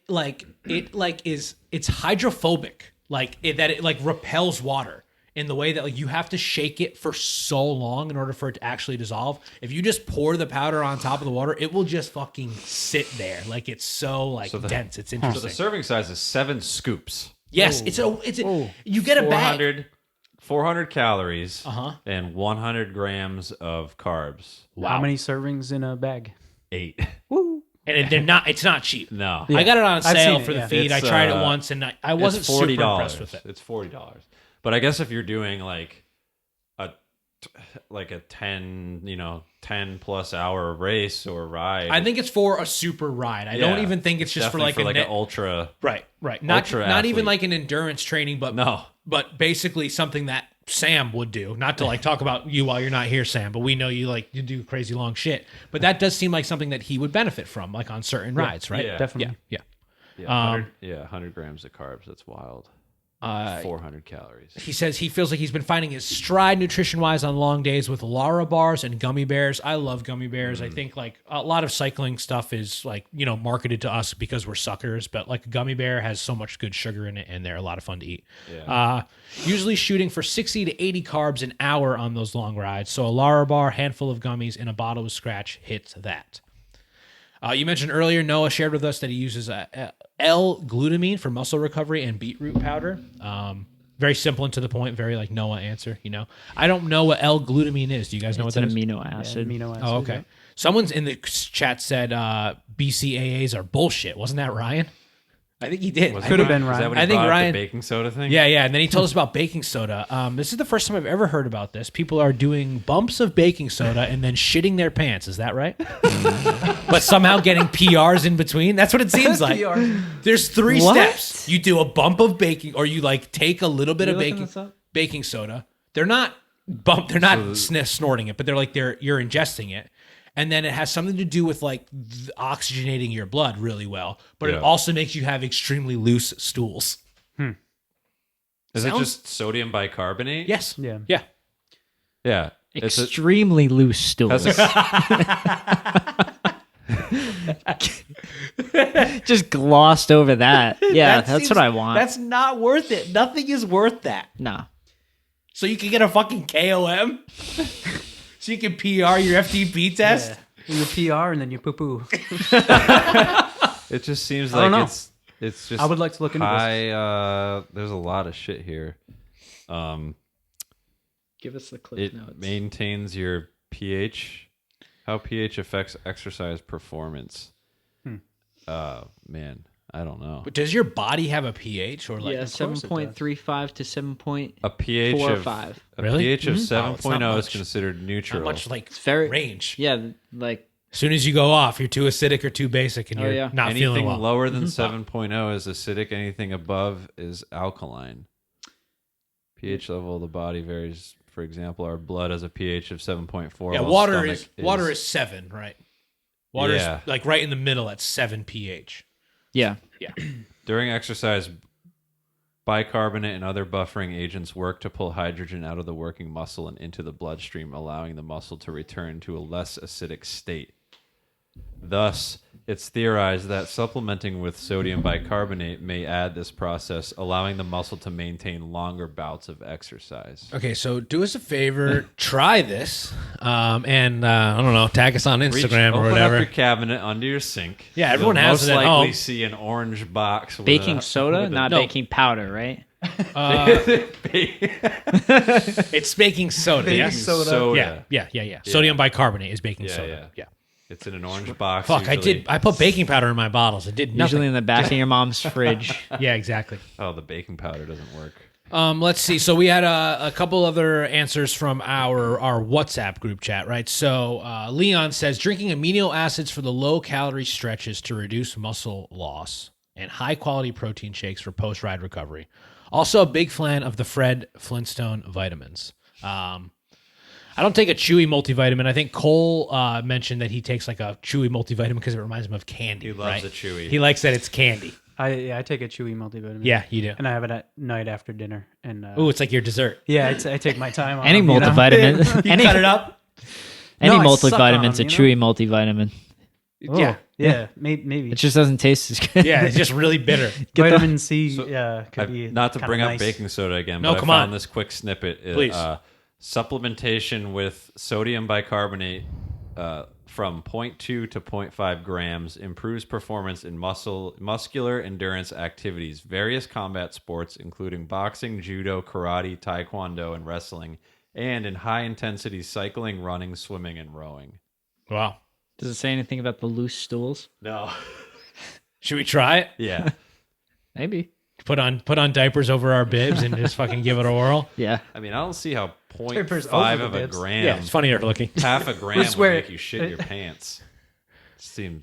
hydrophobic, like it like repels water in the way that like you have to shake it for so long in order for it to actually dissolve. If you just pour the powder on top of the water, it will just fucking sit there, like it's so like dense. It's So interesting. the serving size is 7 scoops. Yes, you get a bag. 400 calories Uh-huh. and 100 grams of carbs. How many servings in a bag? 8. Woo! And it's not cheap. No. I got it on I've sale seen it, for the yeah. feed. I It's, tried it once, and I wasn't it's super $40. impressed with it. It's $40. But I guess if you're doing like a 10 plus hour race or ride, I think it's for a super ride. I don't even think it's just for definitely like an ultra. right. Not ultra not even athlete. like an endurance training, but No. but basically something that Sam would do. Not to like talk about you while you're not here, Sam, but we know you do crazy long shit. But that does seem like something that he would benefit from, like on certain rides, right? Yeah. Definitely. Yeah. Yeah, 100 grams of carbs. That's wild. 400 calories. He says he feels like he's been finding his stride nutrition-wise on long days with Lara bars and gummy bears. I love gummy bears. I think like a lot of cycling stuff is like, marketed to us because we're suckers, but like a gummy bear has so much good sugar in it and they're a lot of fun to eat. Yeah. Usually shooting for 60 to 80 carbs an hour on those long rides. So a Lara bar, handful of gummies, and a bottle of scratch hits that. You mentioned earlier, Noah shared with us that he uses L-glutamine for muscle recovery and beetroot powder. Very simple and to the point, very like Noah answer, I don't know what L-glutamine is. Do you guys know It's what an that is? amino acid. Amino acid. Oh, okay. Someone's in the chat said BCAAs are bullshit. Wasn't that Ryan? I think he did. Could have been Is that Ryan. when he I think brought up Ryan- the baking soda thing? Yeah, and then he told us about baking soda. This is the first time I've ever heard about this. People are doing bumps of baking soda and then shitting their pants. Is that right? But somehow getting PRs in between. That's what it seems like. There's 3 What? steps. You do a bump of baking, or you like take a little bit of baking soda. They're not snorting it, but they're like you're ingesting it. And then it has something to do with like oxygenating your blood really well, but it Yeah. also makes you have extremely loose stools. Is it just sodium bicarbonate? Yes. Yeah. Yeah. Yeah. It's Extremely loose stools. Just glossed over that. Yeah, that's what I want. That's not worth it. Nothing is worth that. No. So you can get a fucking KOM? So you can PR your FTP test? Yeah. You PR and then you poo-poo. It just seems I don't like know. it's just I would like to look into this. there's a lot of shit here. Give us the clip It notes. maintains your pH. How pH affects exercise performance. Man, I don't know. But does your body have a pH or like Yeah, course it does. 7.35 to 7.45. A pH of 5. a Really? pH of Oh, it's not 7.0 is much. considered neutral. not much like It's very range? Yeah, like As soon as you go off, you're too acidic or too basic and Oh, you're yeah. not Anything feeling well. lower than 7.0 is acidic. Anything above is alkaline. pH level of the body varies. For example, our blood has a pH of 7.4. Yeah, while water stomach is 7, right? Water Yeah. is like right in the middle at 7 pH. yeah. Yeah. During exercise, bicarbonate and other buffering agents work to pull hydrogen out of the working muscle and into the bloodstream, allowing the muscle to return to a less acidic state. Thus, it's theorized that supplementing with sodium bicarbonate may add this process, allowing the muscle to maintain longer bouts of exercise. Okay, so do us a favor, try this, and I don't know, tag us on Instagram or Open whatever. up your cabinet under your sink. Yeah, everyone You'll has it most at likely home. see an orange box with Baking a- soda, with a- not No. baking powder, right? It's baking soda. Baking Yes. soda. Yeah. Sodium bicarbonate is baking soda. Yeah. It's in an orange box. Fuck, usually. I put baking powder in my bottles. It did nothing. Usually in the back of your mom's fridge. Yeah, exactly. Oh, the baking powder doesn't work. Let's see. So we had a couple other answers from our WhatsApp group chat, right? So Leon says drinking amino acids for the low calorie stretches to reduce muscle loss and high quality protein shakes for post ride recovery. Also a big fan of the Fred Flintstone vitamins. I don't take a Chewy multivitamin. I think Cole mentioned that he takes like a Chewy multivitamin because it reminds him of candy. He loves right? a Chewy. He likes that it's candy. I take a Chewy multivitamin. Yeah, you do. And I have it at night after dinner. And Ooh, it's like your dessert. yeah, I take my time on Any them, you know? multivitamin. You any cut it up. any No, I suck on multivitamin's them, a you know? Chewy multivitamin. Yeah, maybe. It just doesn't taste as good. Yeah, it's just really bitter. Vitamin C So, could be not to kinda bring nice. up baking soda again, No, but come I found on. this quick snippet. Please. Supplementation with sodium bicarbonate from 0.2 to 0.5 grams improves performance in muscular endurance activities, various combat sports, including boxing, judo, karate, taekwondo, and wrestling, and in high-intensity cycling, running, swimming, and rowing. Wow. Does it say anything about the loose stools? No. Should we try it? Yeah. Maybe. Put on diapers over our bibs and just fucking give it a whirl. Yeah. I mean, I don't see how Papers 0.5 over of the a bibs. gram, Yeah, it's funnier looking. half a gram would swear- make you shit your pants.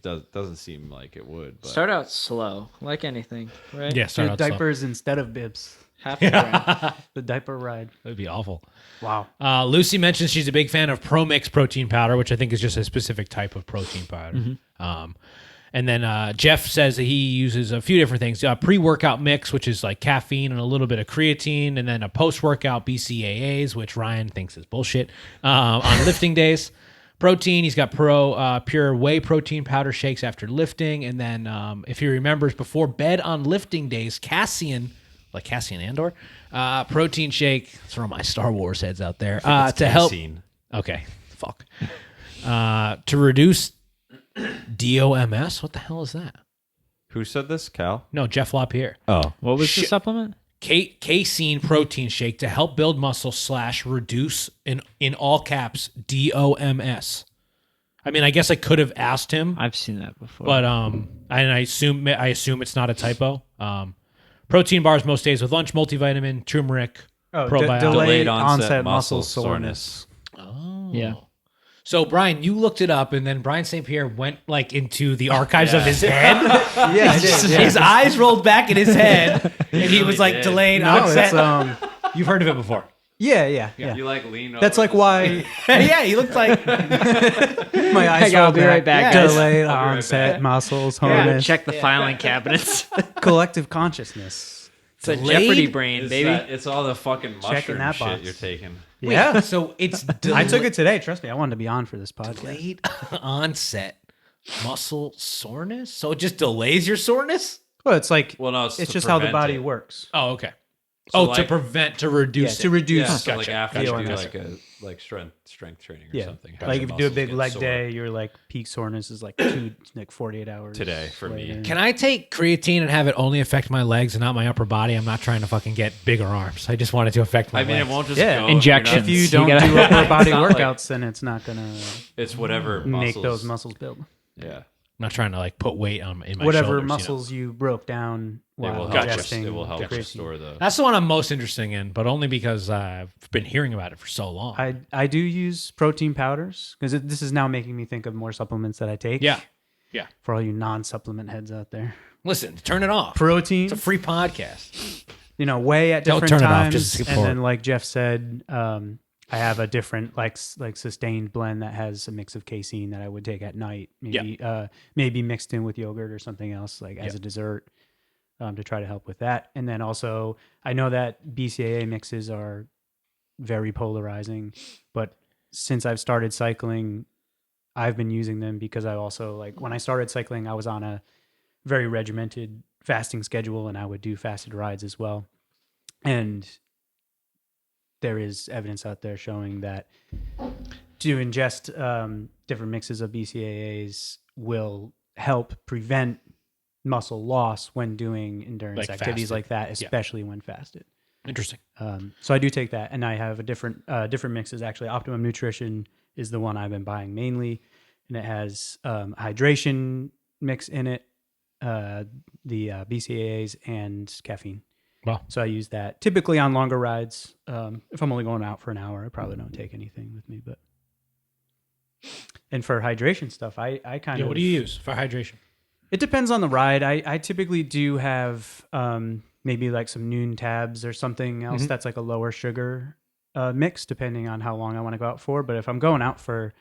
Doesn't seem like it would. But. Start out slow, like anything, right? Yeah, start The out slow. diapers instead of bibs. Half a gram. The diaper ride. That would be awful. Wow. Lucy mentions she's a big fan of Pro Mix protein powder, which I think is just a specific type of protein powder. And then Jeff says that he uses a few different things. Pre-workout mix, which is like caffeine and a little bit of creatine, and then a post-workout BCAAs, which Ryan thinks is bullshit, on lifting days. Protein, he's got pure whey protein powder shakes after lifting. And then if he remembers, before bed on lifting days, Cassian Andor, protein shake. Throw my Star Wars heads out there to help. Casein. Okay, fuck. To reduce DOMS. What the hell is that? Who said this? Cal? No, Jeff LaPierre. Oh. What was the supplement? Casein protein shake to help build muscle / reduce in all caps DOMS. I mean, I guess I could have asked him, I've seen that before. but I assume it's not a typo. Protein bars most days with lunch, multivitamin, turmeric, probiotic. Delayed onset muscle soreness. Oh. Yeah. So Brian, you looked it up, and then Brian St. Pierre went like into the archives of his head. Yeah, I did. Yeah. His eyes rolled back in his head, and he was like did. delayed No, onset. it's You've heard of it before. yeah. You like lean over. That's like why Yeah, he looked like my eyes I'll rolled be right back, guys. Delayed I'll be right onset back. muscle Yeah, soreness. check the filing cabinets. Collective consciousness. It's a Delayed? Jeopardy brain, baby. It's all the fucking mushroom that shit box. you're taking. Yeah. so it's I took it today. Trust me, I wanted to be on for this podcast. delayed onset muscle soreness. So it just delays your soreness. Well, it's like Well, no, it's to just how the prevent body it. works. Oh, okay. So to like- prevent, to reduce, To it. reduce. Yeah, so like Gotcha. after you do Gotcha. like strength training or Yeah. something. Like if you do a muscles big get leg sore. day, your like peak soreness is like 48 hours Today for me. later. Can I take creatine and have it only affect my legs and not my upper body? I'm not trying to fucking get bigger arms. I just want it to affect my I mean, legs. it won't just Yeah. go. Injections. If you You don't gotta- do upper body It's not like- workouts, then it's not gonna It's whatever make muscles. those muscles build. Yeah. I'm not trying to like put weight on in my Whatever shoulders, muscles you broke down It will while help. ingesting It will help creatine. restore the. That's the one I'm most interested in, but only because I've been hearing about it for so long. I do use protein powders because this is now making me think of more supplements that I take. Yeah. For all you non-supplement heads out there, Listen, turn it off. protein. It's a free podcast. Whey at Don't different turn it off, times, just skip and forward. then like Jeff said, I have a different like sustained blend that has a mix of casein that I would take at night, maybe mixed in with yogurt or something else like as a dessert to try to help with that. And then also I know that BCAA mixes are very polarizing, but since I've started cycling, I've been using them because I also like when I started cycling, I was on a very regimented fasting schedule and I would do fasted rides as well. And there is evidence out there showing that to ingest different mixes of BCAAs will help prevent muscle loss when doing endurance Like activities fasted. like that, Yeah. especially when fasted. Interesting. So I do take that, and I have a different mixes. Actually, Optimum Nutrition is the one I've been buying mainly, and it has hydration mix in it, the BCAAs and caffeine. Wow. So I use that typically on longer rides. If I'm only going out for an hour, I probably don't take anything with me. But and for hydration stuff, I kind of What do you use for hydration? It depends on the ride. I typically do have maybe like some Noon tabs or something else that's like a lower sugar mix, depending on how long I want to go out for. But if I'm going out for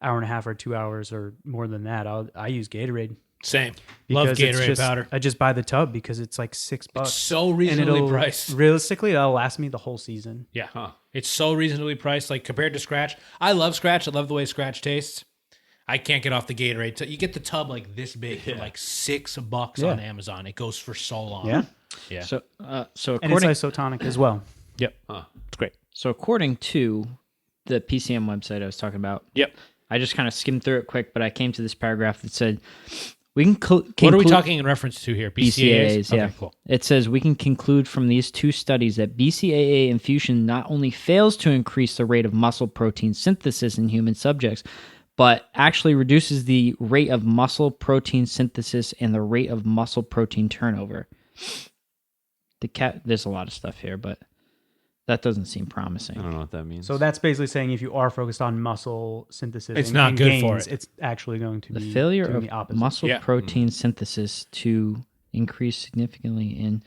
hour and a half or 2 hours or more than that, I use Gatorade. Same. Love Because it's Gatorade just- powder. I just buy the tub because it's like $6. It's so and reasonably it'll priced. realistically, that'll last me the whole season. Yeah. Huh. It's so reasonably priced, like compared to Scratch. I love Scratch. I love the way Scratch tastes. I can't get off the Gatorade. So you get the tub like this big for like $6 on Amazon. It goes for so long. Yeah. Yeah. So And it's according isotonic as well. Yep. Huh. It's great. so according to the PCM website I was talking about, Yep. I just kind of skimmed through it quick, but I came to this paragraph that said we can. What are we talking in reference to here? BCAAs? Yeah. Okay, cool. It says we can conclude from these two studies that BCAA infusion not only fails to increase the rate of muscle protein synthesis in human subjects, but actually reduces the rate of muscle protein synthesis and the rate of muscle protein turnover. There's a lot of stuff here, but that doesn't seem promising. I don't know what that means. So that's basically saying if you are focused on muscle synthesis, It's and, not and good gains, for it. It's actually going to The be failure doing of the opposite. muscle Yeah. protein synthesis to increase significantly in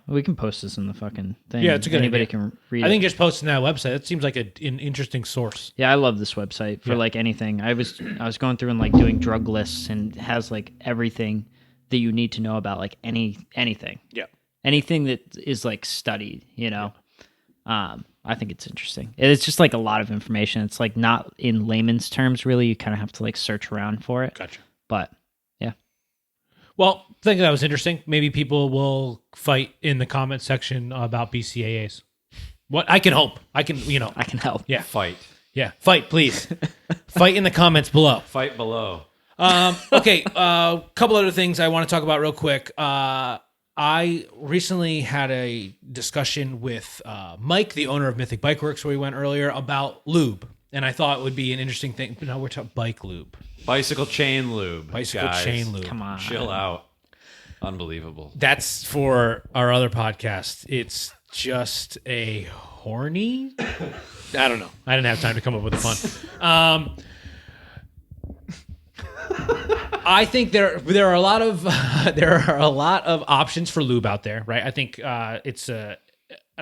we can post this in the fucking thing. Yeah, it's a good Anybody idea. can read I it. think just posting that website, that seems like an interesting source. Yeah, I love this website for Yeah. like anything. I was going through and like doing drug lists, and it has like everything that you need to know about like anything. Yeah. Anything that is like studied, you know. I think it's interesting. It's just like a lot of information. It's like not in layman's terms really. You kind of have to like search around for it. Gotcha. But Well, I think that was interesting. Maybe people will fight in the comment section about BCAAs. What I can hope. I can, I can help. yeah. Fight. Yeah. Fight, please. Fight in the comments below. Fight below. Okay, couple other things I want to talk about real quick. I recently had a discussion with Mike, the owner of Mythic Bike Works, where we went earlier, about lube. And I thought it would be an interesting thing. But now we're talking bike lube. Bicycle chain lube. Bicycle guys. chain lube. Come on. Chill out. Unbelievable. That's for our other podcast. It's just a horny. I don't know. I didn't have time to come up with a fun. I think there are a lot of options for lube out there, right? I think it's an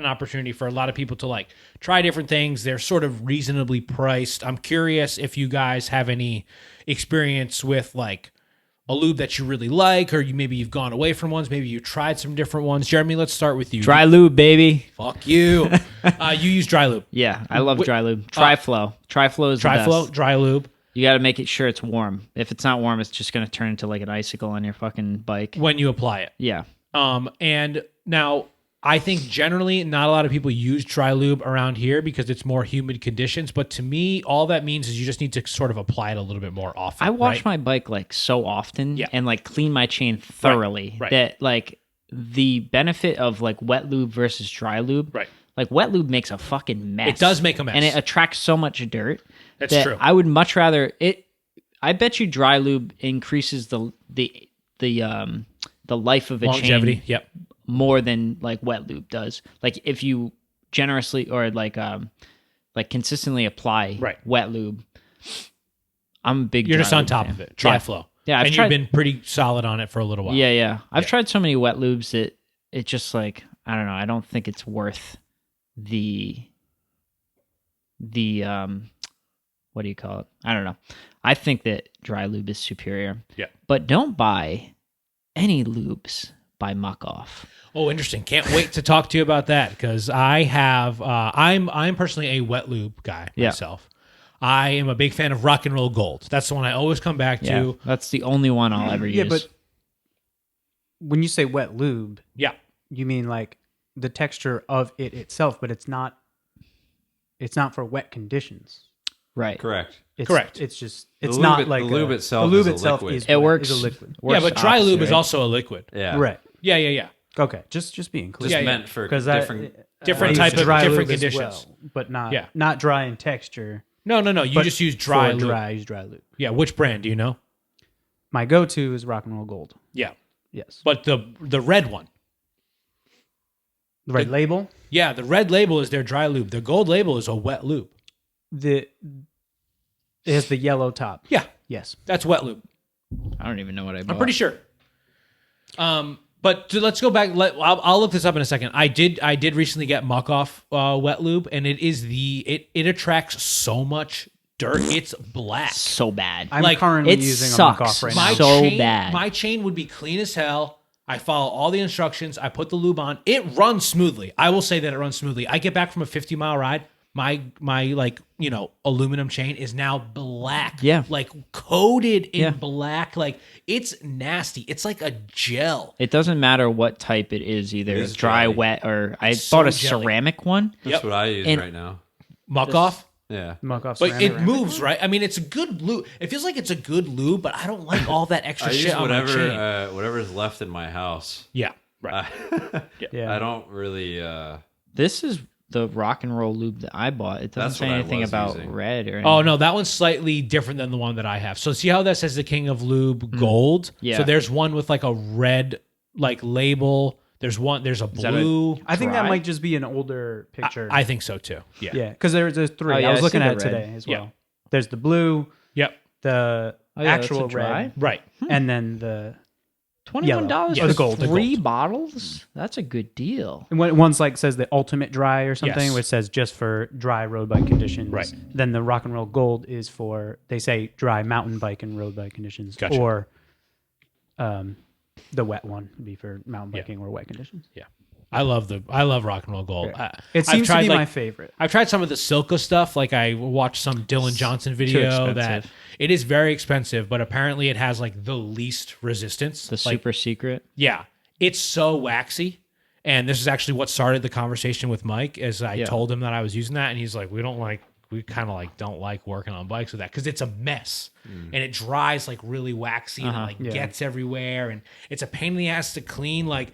opportunity for a lot of people to like try different things. They're sort of reasonably priced. I'm curious if you guys have any experience with like a lube that you really like, or maybe you've gone away from ones. Maybe you tried some different ones. Jeremy, let's start with you. Dry lube, baby. Fuck you. You use dry lube. Yeah, I love dry lube. Triflow. Triflow is the Triflow, best. dry lube. You got to make it sure it's warm. If it's not warm, it's just going to turn into like an icicle on your fucking bike. When you apply it. Yeah. And now I think generally not a lot of people use dry lube around here because it's more humid conditions. But to me, all that means is you just need to sort of apply it a little bit more often. I wash right? my bike like so often Yeah. and like clean my chain thoroughly right. that like the benefit of like wet lube versus dry lube. Right. Like wet lube makes a fucking mess. It does make a mess. And it attracts so much dirt. That's that true. I would much rather it. I bet you dry lube increases the life of a Longevity. chain Yep. more than like wet lube does. Like if you generously or like consistently apply Right. wet lube, I'm a big. You're dry just on lube top fan. of it. Triflow. Yeah, I've and tried- you've been pretty solid on it for a little while. Yeah. I've tried so many wet lubes that it just like I don't know. I don't think it's worth the what do you call it? I don't know. I think that dry lube is superior. Yeah. But don't buy any lubes by Muck Off. Oh, interesting. Can't wait to talk to you about that because I have. I'm personally a wet lube guy Yeah. myself. I am a big fan of Rock and Roll Gold. That's the one I always come back Yeah, to. that's the only one I'll ever use. Yeah, but when you say wet lube, Yeah. you mean like the texture of it itself, but it's not for wet conditions. Right. Correct. Correct. It's just The it's lube not it- like the lube itself the lube is a itself liquid. is It works. is a liquid. Yeah, but dry lube is opposite, also a liquid. Yeah. Right. Yeah. Okay. Just being clear. Just Yeah, meant for Because different. Different use type of dry different lube as conditions. well, but not Yeah. not dry in texture. No. You but just use dry for lube. dry, I use dry lube. Yeah. Which brand do you know? My go-to is Rock and Roll Gold. Yeah. Yes. But the red one. The red label. Yeah, the red label is their dry lube. The gold label is a wet lube. It has the yellow top. Yeah, Yes. that's wet lube. I don't even know what I bought. I'm pretty sure. Let's go back. I'll look this up in a second. I did recently get Muck Off wet lube, and it attracts so much dirt. It's black. So bad. I'm Like, currently it using sucks. a Muck Off right My now. So chain, bad. My chain would be clean as hell. I follow all the instructions. I put the lube on. It runs smoothly. I will say that it runs smoothly. I get back from a 50-mile ride. My aluminum chain is now black. Yeah. Like coated in Yeah. black. Like it's nasty. It's like a gel. It doesn't matter what type it is either. It is Dry, jelly. wet, or I It's bought a so jelly. ceramic one. That's Yep. what I use And- right now. Muck off. Yeah. Muck Off But ceramic. it moves, right? I mean, it's a good lube. It feels like it's a good lube, but I don't like all that extra I use shit on my chain. whatever's left in my house. Yeah, right. Yeah. I don't really. This is the rock and roll lube that I bought. It doesn't That's say what I anything was about using. red or anything. Oh no, that one's slightly different than the one that I have. So see how that says the King of Lube Gold? Yeah. So there's one with like a red like label. There's a that a- blue. I think that Dry? might just be an older picture. I think so too. Yeah. yeah, because there's three. Oh, yeah, I was I looking see at the it red. today as Yeah. well. There's the blue, Yep. the Oh, yeah, that's actual a dry? red, Right. and then the $21 Yeah, for the gold, the three gold. bottles? That's a good deal. and one's like says the ultimate dry or something, Yes. which says just for dry road bike conditions. Right. Then the Rock and Roll Gold is for they say dry mountain bike and road bike conditions, Gotcha. or the wet one would be for mountain Yeah. biking or wet conditions. Yeah. I love Rock and Roll Gold. It seems to tried, be like, my favorite. I've tried some of the Silka stuff. Like I watched some Dylan Johnson video expensive. that it is very expensive, but apparently it has like the least resistance. The like, super secret. yeah, it's so waxy. And this is actually what started the conversation with Mike, as I told him that I was using that, and he's like, we kind of like don't like working on bikes with that because it's a mess and it dries like really waxy and it like gets everywhere and it's a pain in the ass to clean. Like,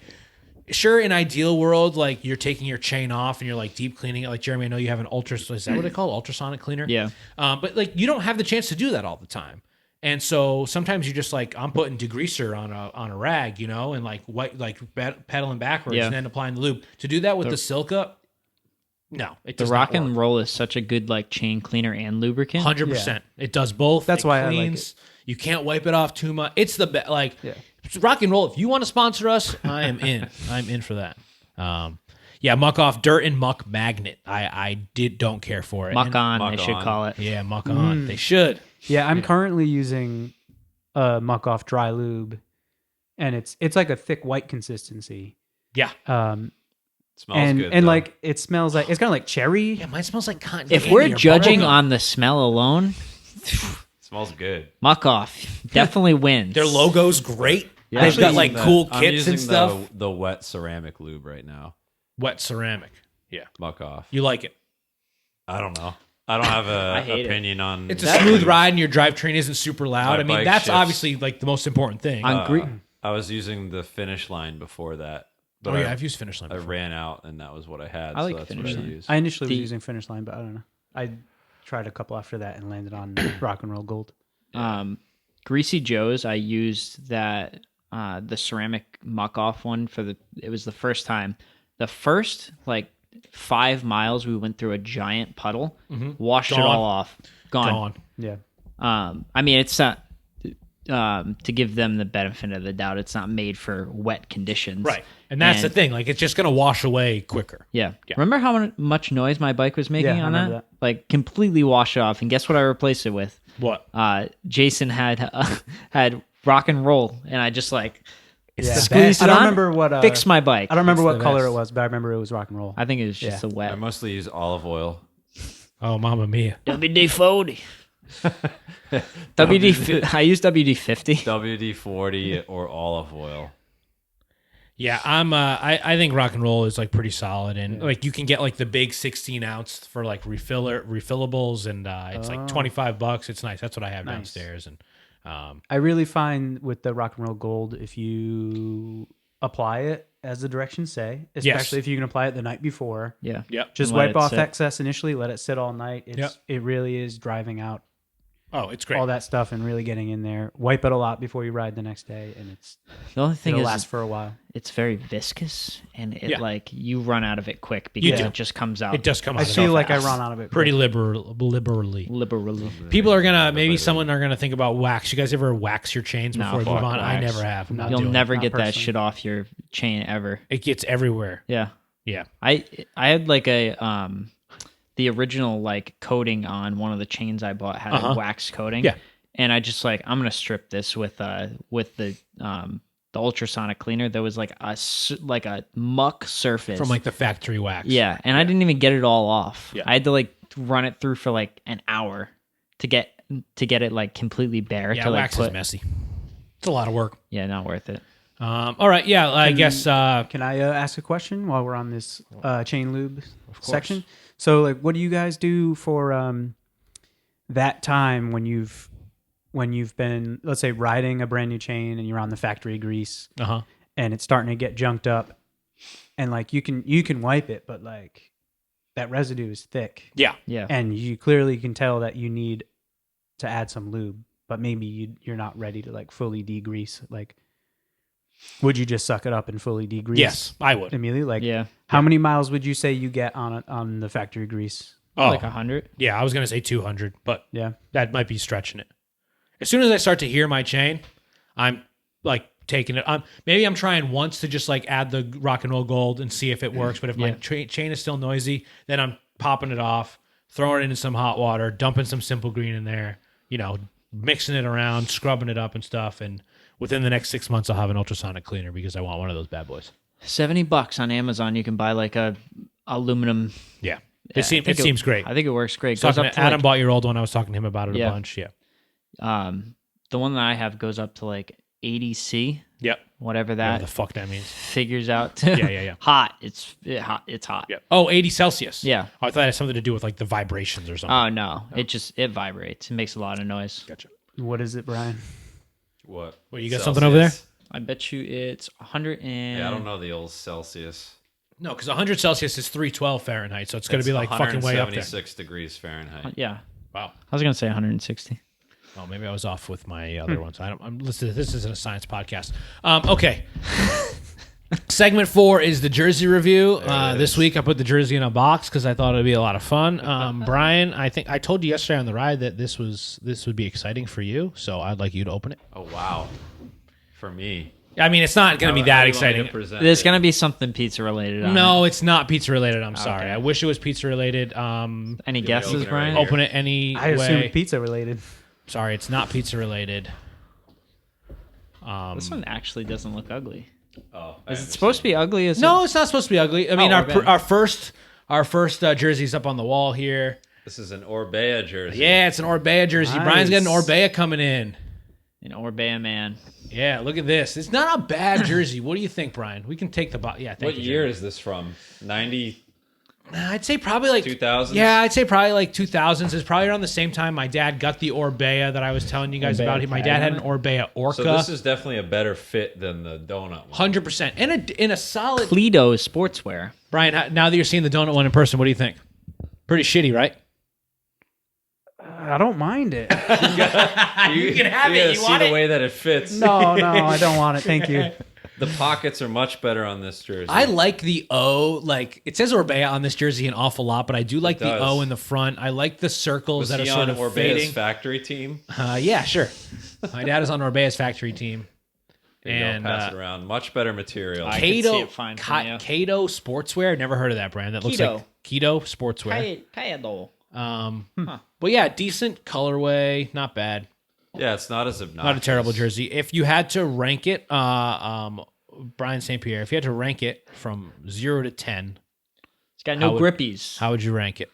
sure, in ideal world, like you're taking your chain off and you're like deep cleaning it. Like Jeremy, I know you have an is that what they call it? Ultrasonic cleaner? Yeah. But like you don't have the chance to do that all the time. And so sometimes you're just like, I'm putting degreaser on a rag, and like pedaling backwards Yeah. and then applying the lube. To do that with the Silka, no, it The does rock not and work. roll is such a good like chain cleaner and lubricant. 100%. It does both. That's It why I like cleans. You can't wipe it off too much. It's the best. Like Yeah. rock and roll. If you want to sponsor us, I am in. I'm in for that. Yeah, Muck Off Dirt and Muck Magnet. I don't care for it. Muck And- on, Muck they should on. call it. Yeah, Muck On. They should. Yeah, I'm currently using Muck Off dry lube, and it's like a thick white consistency. Yeah. Smells and good. and though. like it smells like it's kind of like cherry. Yeah, mine smells like cotton If candy we're or judging bubblegum. on the smell alone, smells good. Muck Off definitely wins. Their logo's great. Yeah. They've Actually, got like using cool the- I'm kits using and stuff. The wet ceramic lube right now. Wet ceramic. Yeah. Muck Off. You like it. I don't know. I don't have I a hate it. opinion on. It's a that smooth lube. ride and your drivetrain isn't super loud. My I mean, bike that's shifts. obviously like the most important thing. On gre- I was using the Finish Line before that. But Oh yeah, I, I've used Finish Line I before. ran out and that was what I had. I like so that's Finish what Line. I used. I initially The- was using Finish Line, but I don't know. I tried a couple after that and landed on Rock and Roll Gold. Greasy Joe's, I used that the ceramic Muck Off one it was the first time. The first like 5 miles we went through a giant puddle, washed it Gone. all off. Gone. Yeah. I mean, it's not to give them the benefit of the doubt. It's not made for wet conditions, Right. And that's the And- thing. Like, it's just going to wash away quicker. Yeah. Yeah. Remember how much noise my bike was making Yeah, I on remember that? Like completely washed off. And guess what I replaced it with? What? Jason had had rock and roll, and I just like Yeah. squeezed I it don't on, remember what fixed my bike. I don't remember It's what the color best. it was, but I remember it was Rock and Roll. I think it was just Yeah. a wet I mostly use olive oil. Oh, Mamma Mia. WD-40. I use WD-50. WD-40 or olive oil. Yeah, I think rock and roll is like pretty solid, and like you can get like the big 16-ounce for like refillables, and it's like $25. It's nice. That's what I have downstairs, and I really find with the Rock and Roll Gold, if you apply it as the directions say, especially if you can apply it the night before, Yeah. just And let wipe it off sit. excess initially, let it sit all night. It really is driving out oh, it's great. all that stuff and really getting in there. Wipe it a lot before you ride the next day, and The only thing it'll is, last for a while. it's very viscous, and it Yeah. like you run out of it quick because do. it just comes out. It does come out. I feel like I fast. run out of it pretty quick. liberally. liberally. People are gonna maybe someone are gonna think about wax. You guys ever wax your chains No, before you move fuck on? I wax. never have. I'm not You'll doing never Not get that personally. shit off your chain ever. It gets everywhere. Yeah. Yeah. I had like a the original like coating on one of the chains I bought had a wax coating. Yeah. And I just like I'm gonna strip this with the ultrasonic cleaner. There was like a muck surface From like the factory wax. yeah, and I didn't even get it all off. Yeah. I had to like run it through for like an hour to get it like completely bare. Yeah, to like wax put. is messy. It's a lot of work. Yeah, not worth it. All right. Yeah, I guess. Can I ask a question while we're on this chain lube section? So, like, what do you guys do for that time when you've been, let's say, riding a brand new chain and you're on the factory grease and it's starting to get junked up, and like you can wipe it, but like that residue is thick, Yeah. Yeah. and you clearly can tell that you need to add some lube, but maybe you're not ready to like fully degrease. Like, would you just suck it up and fully degrease? Yes, I would. Immediately. Like, Yeah. how many miles would you say you get on the factory grease? Oh, Like 100. yeah. I was gonna say 200, but Yeah. that might be stretching it. As soon as I start to hear my chain, I'm like taking it. Maybe I'm trying once to just like add the rock and roll gold and see if it works. But if my chain is still noisy, then I'm popping it off, throwing it into some hot water, dumping some Simple Green in there, mixing it around, scrubbing it up and stuff. And within the next 6 months, I'll have an ultrasonic cleaner because I want one of those bad boys. $70 on Amazon. You can buy like a aluminum. Yeah. Yeah, It seems great. I think it works great. Adam Goes up to bought your old one. I was talking to him about it Yeah. a bunch. Yeah. the one that I have goes up to like 80C, Yep. whatever Whatever that the fuck that means. figures out to. Yeah. Hot. It's hot. It's hot. Yeah. Oh, 80 Celsius. Yeah. Oh, I thought it had something to do with like the vibrations or something. Oh no, it vibrates. It makes a lot of noise. Gotcha. What is it, Brian? What? Well, you got something over there? I bet you it's 100 and. Yeah, I don't know the old Celsius. No, because 100 Celsius is 312 Fahrenheit, so it's going to be like fucking way up there. 176 degrees Fahrenheit. Yeah, Wow. I was gonna say 160. Oh, maybe I was off with my other ones. This isn't a science podcast. Okay. Segment 4 is the jersey review. This week I put the jersey in a box because I thought it'd be a lot of fun. Brian, I think I told you yesterday on the ride that this would be exciting for you, so I'd like you to open it. Oh wow, for me. I mean, it's not going to be that exciting. There's gonna be something pizza related. On No, it's not pizza related. I'm sorry. Okay. I wish it was pizza related. Any guesses, open it Brian? right here? Open it any I assume way. pizza related. Sorry, it's not pizza related. This one actually doesn't look ugly. Oh, Is it supposed to be ugly? No, it's not supposed to be ugly. I mean, Oh, okay. our first jersey's up on the wall here. This is an Orbea jersey. Yeah, it's an Orbea jersey. Brian's got an Nice. Orbea coming in. An Orbea man. Yeah, look at this. It's not a bad jersey. What do you think, Brian? We can take the box. Yeah, thank What you, year Jeremy. is this from? 90. I'd say probably like 2000s? Yeah, I'd say probably like 2000s. It's probably around the same time my dad got the Orbea that I was telling you guys Orbea about. My dad had an Orbea Orca. So this is definitely a better fit than the donut one. 100%. In a solid. Cledo sportswear. Brian, now that you're seeing the donut one in person, what do you think? Pretty shitty, right? I don't mind it. You can have it. gotta You see want the it? way that it fits. No, I don't want it. Thank you. The pockets are much better on this jersey. I like the O. Like it says Orbea on this jersey an awful lot, but I do like the does. O in the front. I like the circles Was that are he sort on of Orbea's fading. factory team? Yeah, sure. My dad is on Orbea's factory team. There you go, And pass it around. Much better material. I can see Cato, it fine from you. Cato Sportswear. Never heard of that brand. That looks Keto. like Keto Sportswear. Kayado. But yeah, decent colorway, not bad. Yeah, it's not as obnoxious. Not a terrible jersey. If you had to rank it, Brian St. Pierre, if you had to rank it from 0 to 10, It's got no How would- grippies. how would you rank it?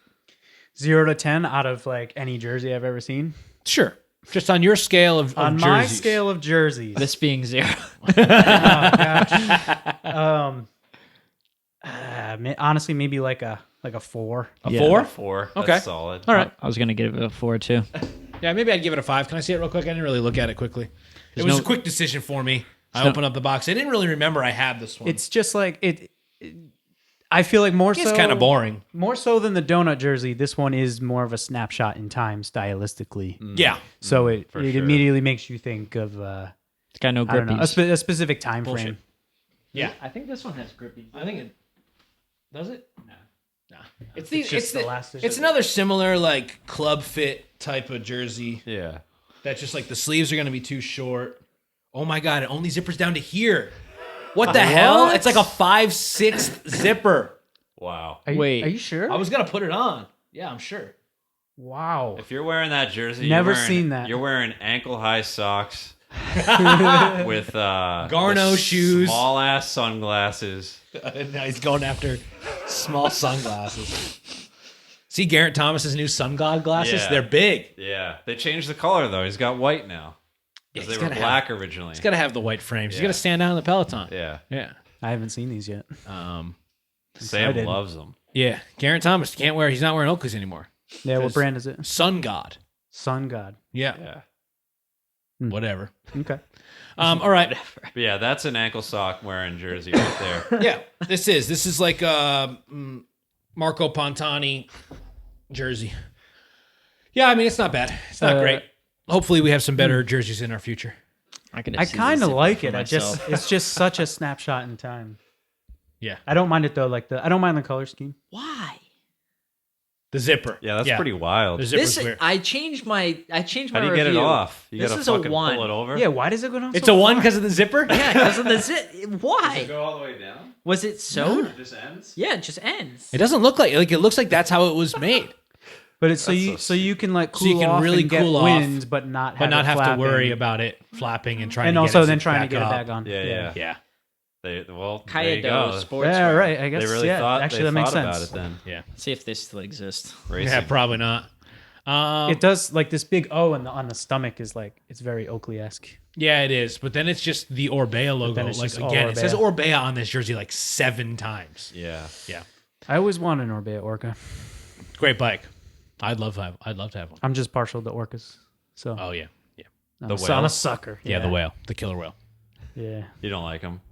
0 to 10 out of like any jersey I've ever seen. Sure. Just on your scale of On jerseys. my scale of jerseys. This being 0. Oh, gosh. Honestly, maybe like a 4. A Yeah. 4? 4. Okay. That's solid. All right. I was gonna give it a 4 too. Yeah, maybe I'd give it a 5. Can I see it real quick? I didn't really look at it quickly. It was a quick decision for me. I opened up the box. I didn't really remember I had this one. It's just like it I feel like more It's so kind of boring. More so than the donut jersey, this one is more of a snapshot in time stylistically. Yeah. So it for sure. immediately makes you think of It's got no I don't know, grippies. a specific time Bullshit. frame. Yeah. I think this one has grippies. I think it does it. No. It's just the last It's another similar like club fit type of jersey. Yeah. That's just like the sleeves are going to be too short. Oh my god! It only zippers down to here. What the hell? It's like a 5/6 zipper. Wow. Wait. Are you sure? I was gonna put it on. Yeah, I'm sure. Wow. If you're wearing that jersey, Never you're wearing, seen that. You're wearing ankle-high socks with Garno shoes. small ass sunglasses. Now he's going after small sunglasses. See Garrett Thomas's new sun god glasses? Yeah. They're big. Yeah, they changed the color though. He's got white now Yeah, because he's they were gotta black originally. He's got to have the white frames. He's Yeah. got to stand out in the peloton. Yeah, Yeah. I haven't seen these yet. Sam excited. loves them. Yeah. Garrett Thomas can't wear. He's not wearing Oakleys anymore. Yeah, what 'Cause- brand is it? Sun God. Sun God. Yeah. Yeah, Whatever. Okay. All right. but yeah, that's an ankle sock wearing jersey right there. Yeah. This is like Marco Pantani jersey. Yeah, I mean it's not bad. It's not great. Hopefully we have some better jerseys in our future. I kind of like it. It's just such a snapshot in time. Yeah. I don't mind it though. I don't mind the color scheme. Why? The zipper. Yeah, that's pretty wild. The zipper's This weird. I changed my How do you review. get it off? You This gotta is a fucking 1. pull it over. Yeah, why does it go down? It's so a 1 far? because of the zipper? Yeah, because of the zip. Why? Go all the way down. Was it sewed? It just ends. Yeah, it just ends. It doesn't look like it looks like that's how it was made. But it's That's so you can like cool So you can off really and get cool off, wind, but not But not it have to flapping. worry about it flapping and trying and to also get it then zipped trying to get up. it back on. Yeah. Yeah. There you Kaido go. Sports. Yeah, right. I guess They really yeah, thought. actually they that makes thought sense. about it then. Yeah. See if this still exists. Racing. Yeah, probably not. It does like this big O on the stomach is like it's very Oakley-esque. Yeah, it is. But then it's just the Orbea logo. then it's Like just all again, it says Orbea. Orbea on this jersey like 7 times. Yeah. Yeah. I always wanted an Orbea Orca. Great bike. I'd love to have one. I'm just partial to orcas, so Oh yeah. Yeah. I'm, The I'm a whales? sucker. Yeah, the whale. The killer whale. Yeah, You don't like them.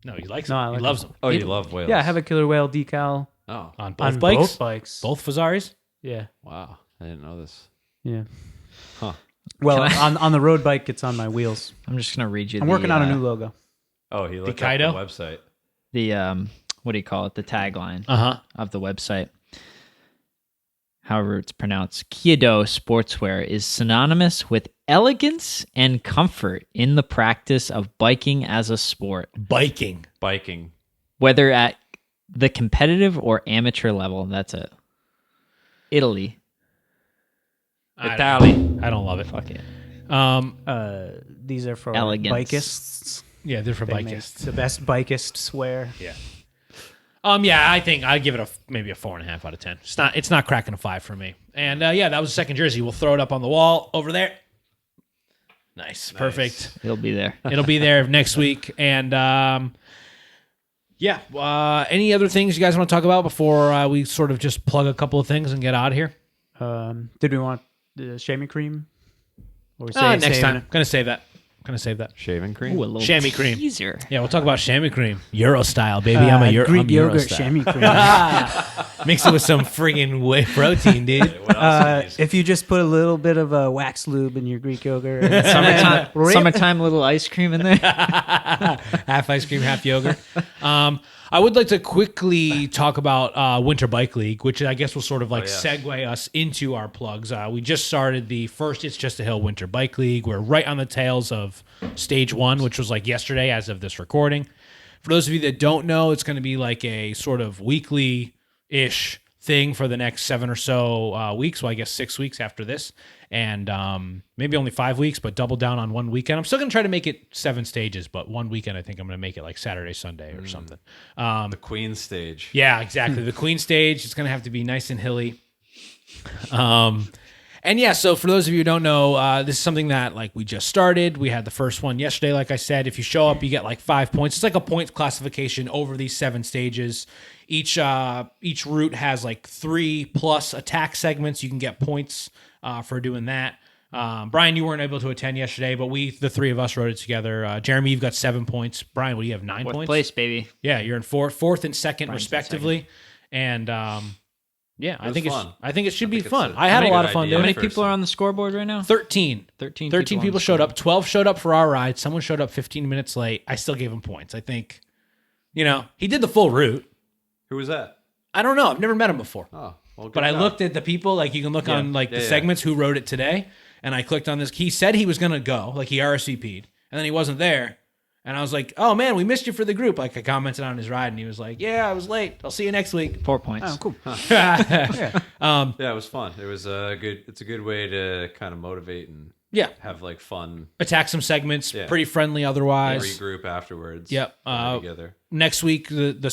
No, he likes No, them. I like he loves them. them. Oh, you love whales. yeah. I have a killer whale decal Oh, On both on bikes? both bikes. Both Fazzaris? Yeah, wow. I didn't know this. yeah. Huh. Well, on the road bike, it's on my wheels. I'm just gonna read you. I'm working on a new logo. Oh, he looked up the Kaido? website. The what do you call it? The tagline Uh-huh. of the website. However, it's pronounced. Kaido Sportswear is synonymous with elegance and comfort in the practice of biking as a sport, Biking. Biking. whether at the competitive or amateur level. That's it. Italy. Italy. I don't love it. Fuck it. These are for Elegance. bikists. Yeah, they're for They make bikists. the best bikists wear. Yeah. Yeah, I think I'd give it maybe a 4.5 out of 10. It's not cracking a 5 for me. And yeah, that was the second jersey. We'll throw it up on the wall over there. Nice. Perfect. It'll be there. It'll be there next week. And yeah, any other things you guys want to talk about before we sort of just plug a couple of things and get out of here? Did we want the chamois cream? Or we Next saving time. it? Gonna save that. Shaving cream. Ooh, a little Chamois cream. teaser. Yeah, we'll talk about chamois cream. Euro style, baby. I'm a Greek I'm Euro yogurt style. chamois cream. Mix it with some friggin' whey protein, dude. What else is these? If you just put a little bit of wax lube in your Greek yogurt, and Summertime little ice cream in there. Half ice cream, half yogurt. I would like to quickly talk about Winter Bike League, which I guess will sort of like yes. segue us into our plugs. We just started the first It's Just a Hill Winter Bike League. We're right on the tails of stage 1, which was like yesterday as of this recording. For those of you that don't know, it's going to be like a sort of weekly-ish thing for the next 7 or so weeks. Well, I guess 6 weeks after this. And maybe only 5 weeks, but double down on one weekend. I'm still going to try to make it 7 stages, but one weekend I think I'm going to make it like Saturday, Sunday or something. The Queen stage. Yeah, exactly. The Queen stage is going to have to be nice and hilly. And yeah, so for those of you who don't know, this is something that like we just started. We had the first one yesterday. Like I said, if you show up, you get like 5 points. It's like a points classification over these 7 stages. Each route has like 3+ attack segments. You can get points for doing that. Brian, you weren't able to attend yesterday, but the 3 of us rode it together. Jeremy, you've got 7 points. Brian, what do you have? 9 Fourth points? place, baby. Yeah, you're in fourth and second Brian's in respectively. And yeah, I think fun. I think it should be it's fun. a I had a good lot of fun idea. doing How it. many people are on the scoreboard right now? 13. 13 13 on people the showed up. scoreboard. 12 showed up for our ride. Someone showed up 15 minutes late. I still gave him points. I think, he did the full route. Who was that? I don't know. I've never met him before. Oh, well, good But I job. looked at the people, like you can look on like the Yeah. segments who wrote it today, and I clicked on this. He said he was going to go, like he RSVP'd, and then he wasn't there. And I was like, oh man, we missed you for the group. Like I commented on his ride, and he was like, yeah, I was late. I'll see you next week. 4 points. Oh, cool. Yeah, it was fun. It was it's a good way to kind of motivate and Yeah. have like fun Attack some segments, Yeah. pretty friendly otherwise. regroup afterwards. Yep. Together. Next week, the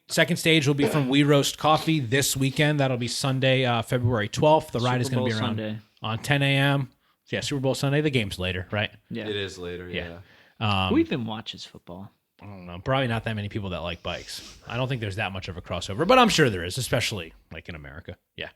second stage will be from We Roast Coffee this weekend. That'll be Sunday, February 12th. The ride is Super going to be Bowl around Sunday. on 10 a.m. Yeah, Super Bowl Sunday. The game's later, right? Yeah. It is later. Yeah. Yeah. Who even watches football? I don't know. Probably not that many people that like bikes. I don't think there's that much of a crossover, but I'm sure there is, especially like in America. Yeah.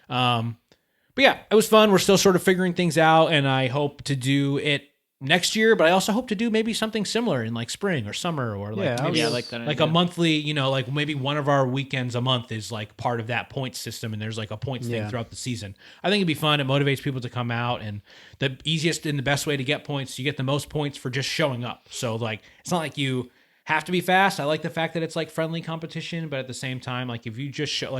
But yeah, it was fun. We're still sort of figuring things out, and I hope to do it next year, but I also hope to do maybe something similar in like spring or summer or like Yeah, maybe Yeah, I like that like idea. a monthly, like maybe one of our weekends a month is like part of that point system, and there's like a points thing Yeah. throughout the season. I think it'd be fun. It motivates people to come out, and the easiest and the best way to get points, you get the most points for just showing up. So like it's not like you have to be fast. I like the fact that it's like friendly competition, but at the same time, like if you just show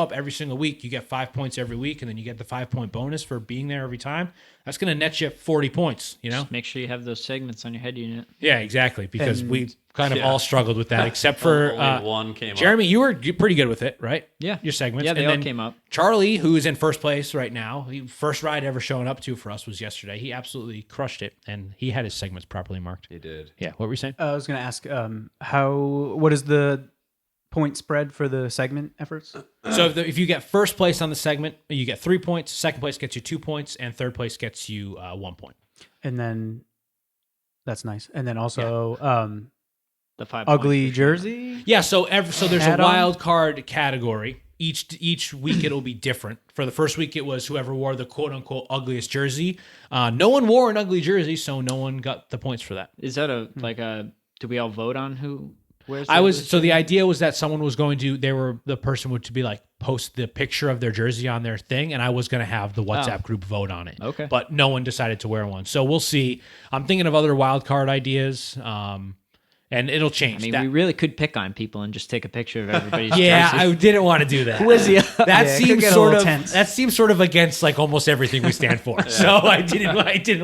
up every single week, you get 5 points every week, and then you get the 5-point bonus for being there every time. That's going to net you 40 points, Just make sure you have those segments on your head unit. Yeah, exactly. Because And- we kind of Yeah. all struggled with that, except for Only one came Jeremy. You were pretty good with it, right? Yeah. Your segments. Yeah, they And all then came up. Charlie, who is in first place right now, first ride ever showing up to for us was yesterday. He absolutely crushed it, and he had his segments properly marked. He did. Yeah. What were you saying? I was going to ask, what is the point spread for the segment efforts? So if you get first place on the segment, you get 3 points. Second place gets you 2 points, and third place gets you 1 point. And then that's nice. And then also The 5 ugly points for sure. jersey. Yeah. So there's a Add-on? wild card category. Each week it'll be different. For the first week, it was whoever wore the quote unquote ugliest jersey. No one wore an ugly jersey, so no one got the points for that. Is that do we all vote on who wears The idea was that someone was going to, the person would to be like post the picture of their jersey on their thing, and I was going to have the WhatsApp group vote on it. Okay. But no one decided to wear one. So we'll see. I'm thinking of other wild card ideas. And it'll change. I mean, That- we really could pick on people and just take a picture of everybody's yeah, jersey. I didn't want to do that. That Yeah, it could seems get a sort little of tense. that seems sort of against like almost everything we stand for. So I didn't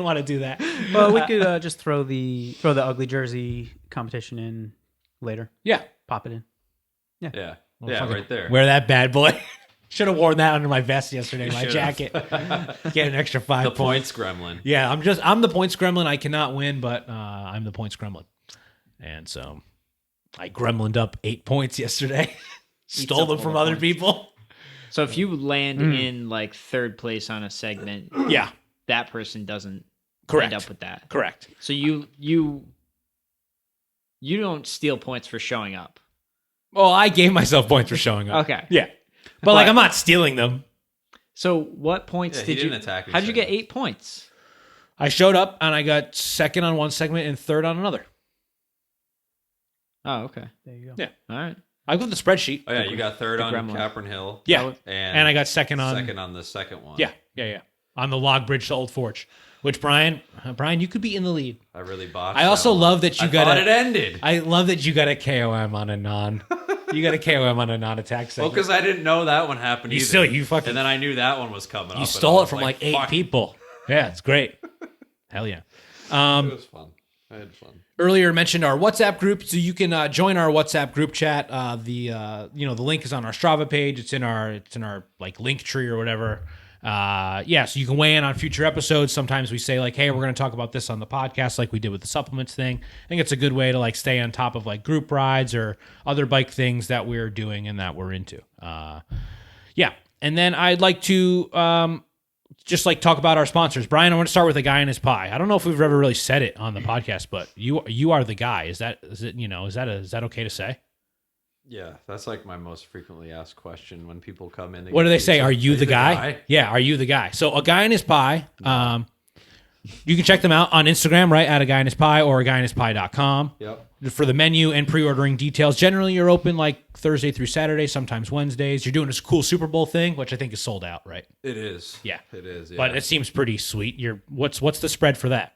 want to do that. Well, we could just throw the ugly jersey competition in later. Yeah, Pop it in. Yeah. Well, Yeah, fucking right there. wear that bad boy. Should have worn that under my vest yesterday, my Should've. jacket. Get an extra 5 The points. points gremlin. Yeah, I'm the points gremlin. I cannot win, but I'm the points gremlin. And so I gremlined up 8 points yesterday. Stole up them all from the other points. people. So if you land in like third place on a segment, Yeah, that person doesn't correct. end up with that. Correct. So you don't steal points for showing up. Well, I gave myself points for showing up. Okay. Yeah. But like I'm not stealing them. So what points Yeah, he did you didn't attack any How did you get segments. 8 points? I showed up and I got second on one segment and third on another. Oh, okay. There you go. Yeah. All right. I got the spreadsheet. Oh yeah, you got third The on gremlin. Capron Hill. Yeah. And I got second on the second one. Yeah. On the log bridge to Old Forge. Which Brian, you could be in the lead. I really botched. I also that one. love that you I got thought it ended. I love that you got a KOM on a non. You got a KOM on a non-attack Well, segment. because I didn't know that one happened. You either. you fucking And then I knew that one was coming up. you and stole I it was from like 8 fuck. people. Yeah, it's great. Hell yeah. It was fun. I had fun. Earlier mentioned our WhatsApp group, so you can join our WhatsApp group chat. The link is on our Strava page. It's in our like link tree or whatever. So you can weigh in on future episodes. Sometimes we say like, hey, we're going to talk about this on the podcast, like we did with the supplements thing. I think it's a good way to like stay on top of like group rides or other bike things that we're doing and that we're into. And then I'd like to just like talk about our sponsors. Brian, I want to start with A Guy in His Pie. I don't know if we've ever really said it on the podcast, but you are the guy. Is that okay to say? Yeah, that's like my most frequently asked question when people come in. What do they say? Are you the guy? Yeah, are you the guy? So A Guy in His Pie. You can check them out on Instagram, right, at A Guy in His Pie or aguyinhispie.com. Yep. For the menu and pre-ordering details. Generally, you're open like Thursday through Saturday, sometimes Wednesdays. You're doing this cool Super Bowl thing, which I think is sold out, right? It is. Yeah. It is. Yeah. But it seems pretty sweet. What's the spread for that?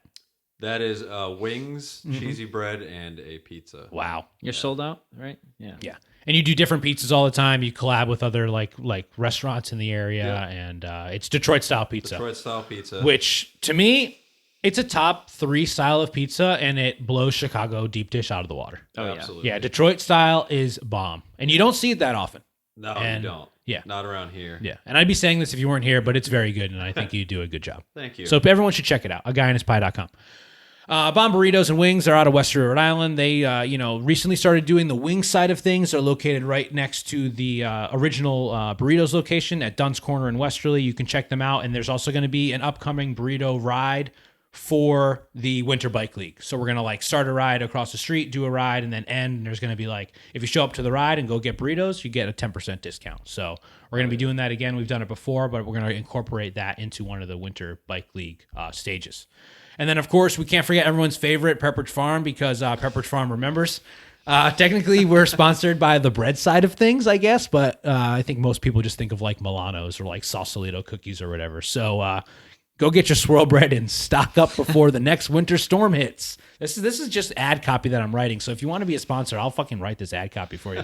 That is wings, cheesy bread, and a pizza. Wow. You're sold out, right? Yeah. Yeah. And you do different pizzas all the time. You collab with other like restaurants in the area, and it's Detroit style pizza. Detroit style pizza. Which to me, it's a top 3 style of pizza, and it blows Chicago deep dish out of the water. Oh, absolutely. Yeah, Detroit style is bomb, and you don't see it that often. No, And- you don't. Yeah. Not around here. Yeah, and I'd be saying this if you weren't here, but it's very good, and I think you do a good job. Thank you. So everyone should check it out. aguyinhispie.com. Bomb Burritos and Wings are out of Western Rhode Island. They, recently started doing the wing side of things. They're located right next to the original Burritos location at Dunn's Corner in Westerly. You can check them out. And there's also going to be an upcoming burrito ride for the Winter Bike League. So we're going to like start a ride across the street, do a ride, and then end. And there's going to be like, if you show up to the ride and go get burritos, you get a 10% discount. So we're going to be doing that again. We've done it before, but we're going to incorporate that into one of the Winter Bike League stages. And then, of course, we can't forget everyone's favorite, Pepperidge Farm, because Pepperidge Farm remembers. Technically, we're sponsored by the bread side of things, I guess, but I think most people just think of like Milanos or like Sausalito cookies or whatever. So go get your swirl bread and stock up before the next winter storm hits. This is just ad copy that I'm writing. So if you want to be a sponsor, I'll fucking write this ad copy for you.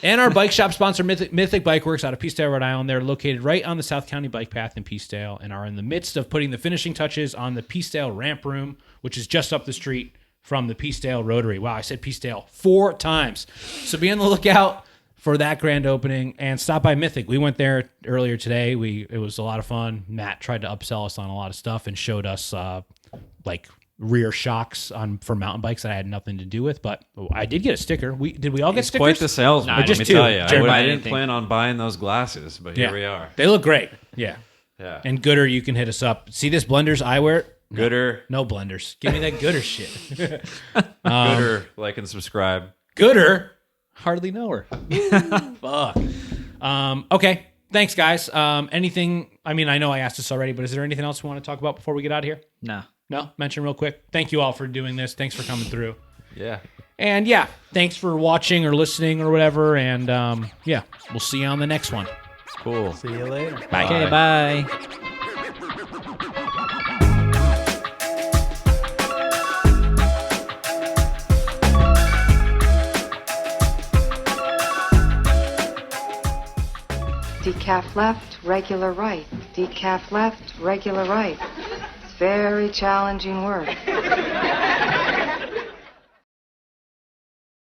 And our bike shop sponsor, Mythic Bike Works out of Peacedale, Rhode Island. They're located right on the South County Bike Path in Peacedale and are in the midst of putting the finishing touches on the Peacedale Ramp Room, which is just up the street from the Peacedale Rotary. Wow, I said Peacedale 4 times. So be on the lookout for that grand opening and stop by Mythic. We went there earlier today. It was a lot of fun. Matt tried to upsell us on a lot of stuff and showed us like rear shocks for mountain bikes that I had nothing to do with, but I did get a sticker. Did we all get He's stickers? quite the salesman, Nah, let just me 2. tell you. Jeremiah, I didn't anything. plan on buying those glasses, but here we are. They look great. Yeah. Yeah. And Gooder, you can hit us up. See this blenders I wear? Gooder. No blenders. Give me that Gooder shit. Gooder. Like and subscribe. Gooder? Hardly know her. Fuck. Okay. Thanks, guys. Anything, I mean, I know I asked this already, but is there anything else we want to talk about before we get out of here? No. No? Mention real quick. Thank you all for doing this. Thanks for coming through. Yeah. And yeah, thanks for watching or listening or whatever. And yeah, we'll see you on the next one. Cool. See you later. Bye. Okay, bye. Decaf left, regular right. Decaf left, regular right. It's very challenging work.